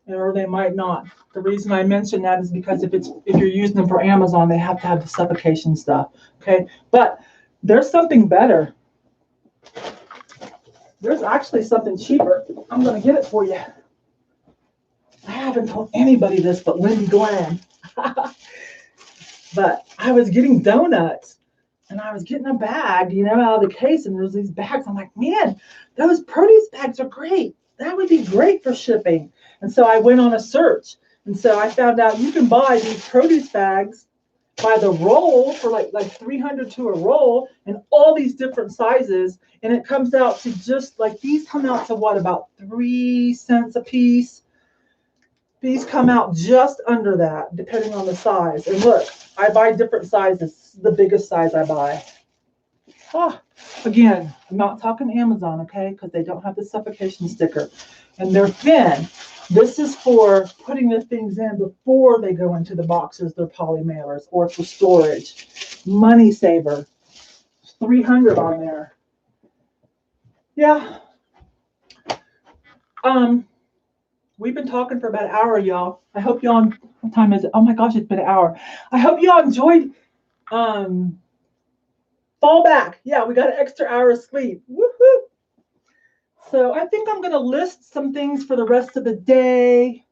or they might not. The reason I mention that is because if you're using them for Amazon, they have to have the suffocation stuff. Okay, but there's something better. There's actually something cheaper. I'm going to get it for you. I haven't told anybody this but Lindy Glenn. But I was getting donuts and I was getting a bag, you know, out of the case, and there's these bags. I'm like, man, those produce bags are great. That would be great for shipping. And so I went on a search. And so I found out you can buy these produce bags by the roll for like $300 to a roll, and all these different sizes. And it comes out to just like, these come out to what, about 3 cents a piece. These come out just under that, depending on the size. And look, I buy different sizes. This is the biggest size I buy. Oh, again, I'm not talking Amazon, okay? Because they don't have the suffocation sticker. And they're thin. This is for putting the things in before they go into the boxes. They're poly mailers, or for storage. Money saver. $300 on there. Yeah. We've been talking for about an hour, y'all. I hope y'all, what time is it? Oh my gosh, it's been an hour. I hope y'all enjoyed Fall Back. Yeah, we got an extra hour of sleep. Woohoo! So I think I'm going to list some things for the rest of the day.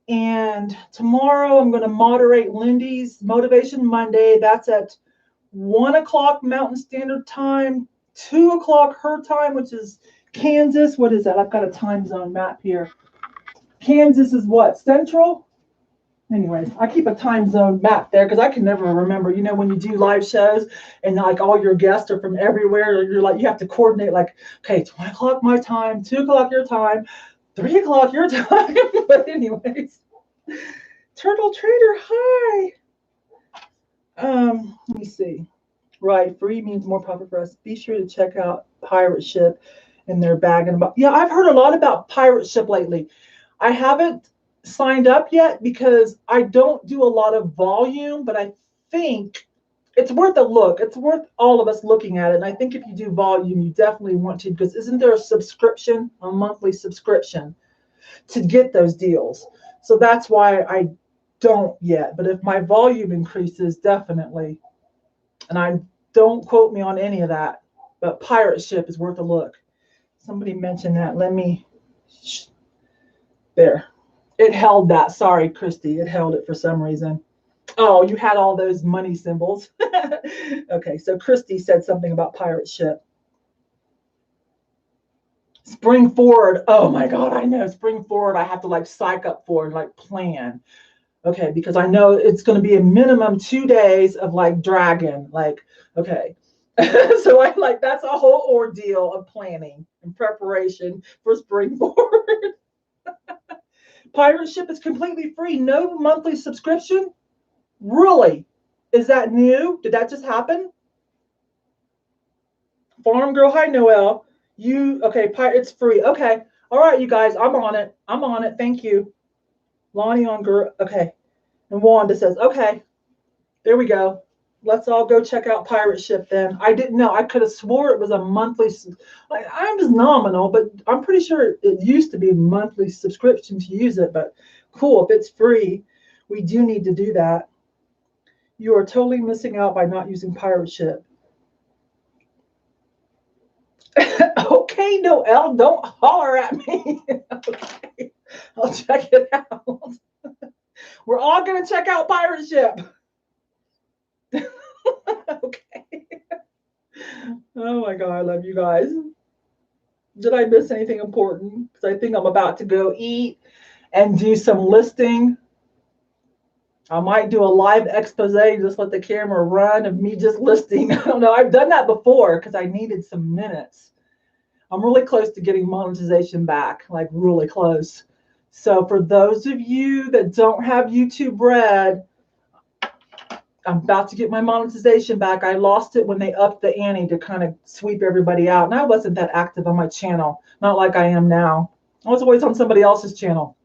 And tomorrow I'm going to moderate Lindy's Motivation Monday. That's at 1 o'clock Mountain Standard Time, 2 o'clock her time, which is Kansas. What is that? I've got a time zone map here. Kansas is what? Central? Anyways, I keep a time zone map there because I can never remember. You know, when you do live shows and like all your guests are from everywhere, you're like, you have to coordinate like, okay, 1 o'clock my time, 2 o'clock your time, 3 o'clock your time. But anyways, Turtle Trader, hi. Let me see. Right, free means more profit for us. Be sure to check out Pirate Ship and their bag and about. Yeah, I've heard a lot about Pirate Ship lately. I haven't signed up yet because I don't do a lot of volume, but I think it's worth a look. It's worth all of us looking at it. And I think if you do volume, you definitely want to, because isn't there a subscription, a monthly subscription to get those deals? So that's why I don't yet. But if my volume increases, definitely. And I don't quote me on any of that, but Pirate Ship is worth a look. Somebody mentioned that. Let me, there. It held that. Sorry, Christy. It held it for some reason. Oh, you had all those money symbols. Okay, so Christy said something about Pirate Ship. Spring forward. Oh my God, I know. Spring forward, I have to like psych up for and like plan. Okay, because I know it's going to be a minimum 2 days of like dragon. Like, okay. So I like, that's a whole ordeal of planning and preparation for spring forward. Pirate Ship is completely free. No monthly subscription? Really? Is that new? Did that just happen? Farm Girl, hi, Noelle. Okay, it's free. Okay. All right, you guys, I'm on it. I'm on it. Thank you. Lonnie on girl. Okay. And Wanda says, okay, there we go. Let's all go check out Pirate Ship then. I didn't know. I could have swore it was a monthly, like I'm just nominal, but I'm pretty sure it used to be a monthly subscription to use it. But cool, if it's free, we do need to do that. You are totally missing out by not using Pirate Ship. Okay, Noelle, don't holler at me. Okay, I'll check it out. We're all going to check out Pirate Ship. Okay. Oh my God, I love you guys. Did I miss anything important? Because I think I'm about to go eat and do some listing. I might do a live expose, just let the camera run of me just listing. I don't know. I've done that before because I needed some minutes. I'm really close to getting monetization back, like really close. So for those of you that don't have YouTube Red, I'm about to get my monetization back. I lost it when they upped the ante to kind of sweep everybody out. And I wasn't that active on my channel, not like I am now. I was always on somebody else's channel.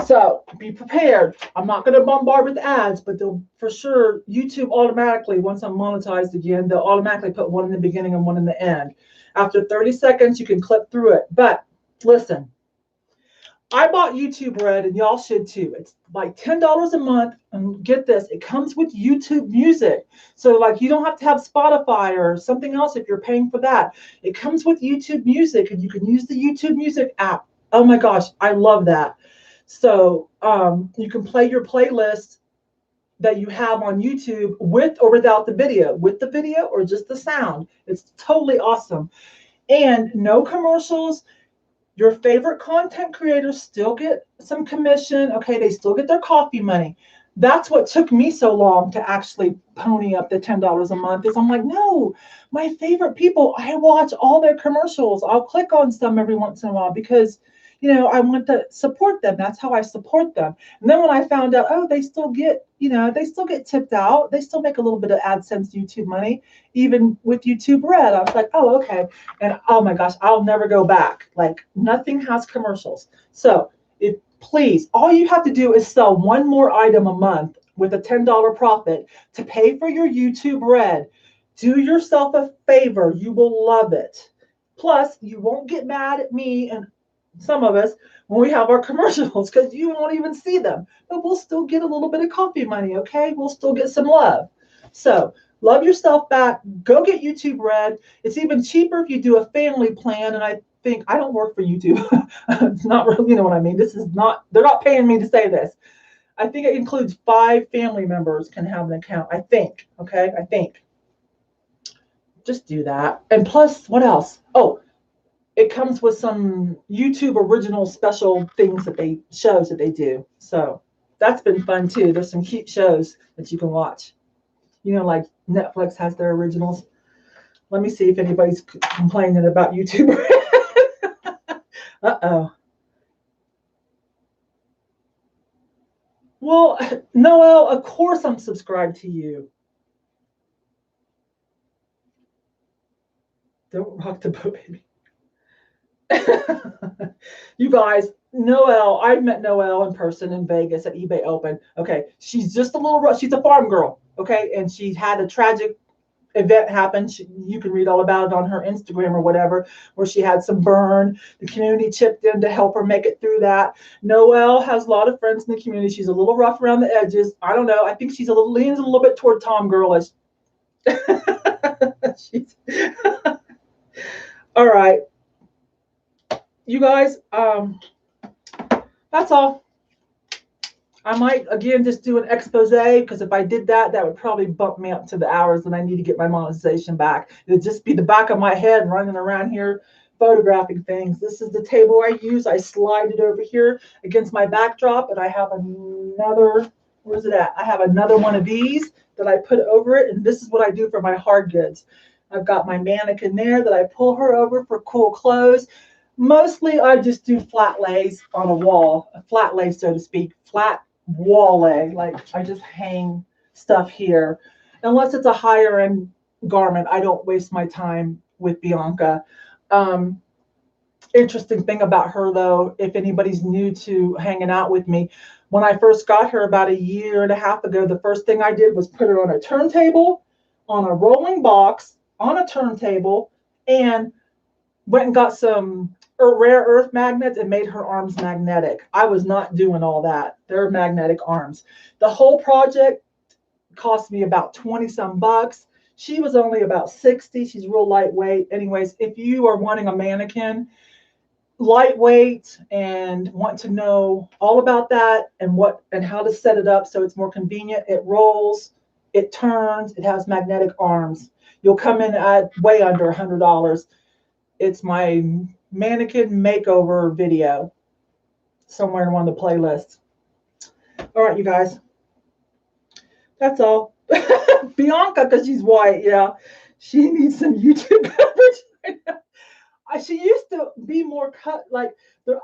So be prepared. I'm not going to bombard with ads, but they'll for sure, YouTube automatically, once I'm monetized again, they'll automatically put one in the beginning and one in the end. After 30 seconds, you can clip through it. But listen, I bought YouTube Red, and y'all should too. It's like $10 a month, and get this, it comes with YouTube Music. So like you don't have to have Spotify or something else if you're paying for that. It comes with YouTube Music, and you can use the YouTube Music app. Oh my gosh, I love that. So you can play your playlist that you have on YouTube with or without the video, with the video or just the sound. It's totally awesome. And no commercials. Your favorite content creators still get some commission. Okay, they still get their coffee money. That's what took me so long to actually pony up the $10 a month, is I'm like, no, my favorite people, I watch all their commercials. I'll click on some every once in a while because, you know, I want to support them. That's how I support them. And then when I found out, oh, they still get, you know, they still get tipped out. They still make a little bit of AdSense YouTube money, even with YouTube Red. I was like, oh, okay. And oh my gosh, I'll never go back. Like, nothing has commercials. So please, all you have to do is sell one more item a month with a $10 profit to pay for your YouTube Red. Do yourself a favor. You will love it. Plus, you won't get mad at me and some of us when we have our commercials, because you won't even see them. But we'll still get a little bit of coffee money, okay? We'll still get some love. So love yourself back. Go get YouTube Red. It's even cheaper if you do a family plan. And I think, I don't work for YouTube. It's not really, you know what I mean? This is not, they're not paying me to say this. I think it includes 5 family members can have an account. I think, okay? I think. Just do that. And plus, what else? Oh, it comes with some YouTube original special things that shows that they do. So that's been fun too. There's some cute shows that you can watch. You know, like Netflix has their originals. Let me see if anybody's complaining about YouTube. Uh-oh. Well, Noel, of course I'm subscribed to you. Don't rock the boat, baby. You guys, Noelle, I met Noelle in person in Vegas at eBay Open. Okay, she's just a little rough. She's a farm girl. Okay, and she had a tragic event happen. You can read all about it on her Instagram or whatever, where she had some burn. The community chipped in to help her make it through that. Noelle has a lot of friends in the community. She's a little rough around the edges. I don't know. I think she's leans a little bit toward Tom girlish. All right. You guys, that's all. I might, again, just do an expose, because if I did that, that would probably bump me up to the hours and I need to get my monetization back. It would just be the back of my head running around here photographing things. This is the table I use. I slide it over here against my backdrop, and I have another, where's it at? I have another one of these that I put over it, and this is what I do for my hard goods. I've got my mannequin there that I pull her over for cool clothes. Mostly I just do flat lays on a wall, a flat lay, so to speak, flat wall lay. Like I just hang stuff here. Unless it's a higher end garment, I don't waste my time with Bianca. Interesting thing about her though, if anybody's new to hanging out with me, when I first got her about 1.5 years ago, the first thing I did was put her on a turntable, on a rolling box, on a turntable, and went and got some rare earth magnets and made her arms magnetic. I was not doing all that. They're magnetic arms. The whole project cost me about 20-some bucks. She was only about 60. She's real lightweight. Anyways, if you are wanting a mannequin, lightweight, and want to know all about that and how to set it up so it's more convenient, it rolls, it turns, it has magnetic arms. You'll come in at way under $100. It's my mannequin makeover video somewhere in one of the playlists. All right, you guys. That's all. Bianca, because she's white, yeah. She needs some YouTube coverage. She used to be more cut, like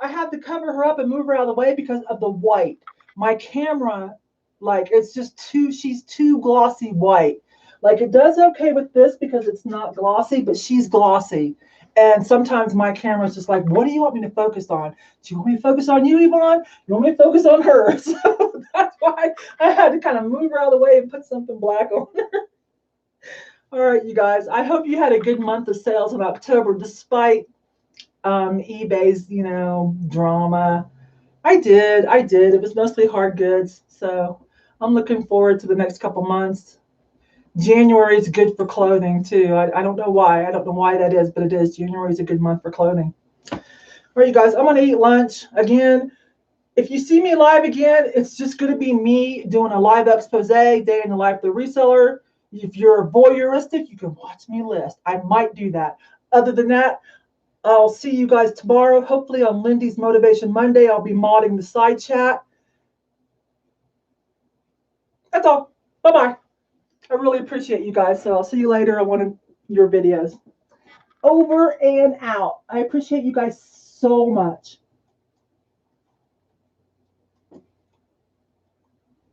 I had to cover her up and move her out of the way because of the white. My camera, like it's just she's too glossy white. Like it does okay with this because it's not glossy, but she's glossy. And sometimes my camera's just like, what do you want me to focus on? Do you want me to focus on you, Yvonne? You want me to focus on her? So that's why I had to kind of move her out of the way and put something black on her. All right, you guys. I hope you had a good month of sales in October, despite eBay's, drama. I did. It was mostly hard goods. So I'm looking forward to the next couple months. January is good for clothing too. I don't know why. I don't know why that is, but it is. January is a good month for clothing. All right, you guys, I'm going to eat lunch. Again, If you see me live again, it's just going to be me doing a live expose, day in the life of the reseller. If you're voyeuristic, you can watch me list. I might do that. Other than that, I'll see you guys tomorrow. Hopefully on Lindy's Motivation Monday, I'll be modding the side chat. That's all. Bye-bye. I really appreciate you guys. So I'll see you later on one of your videos. Over and out. I appreciate you guys so much.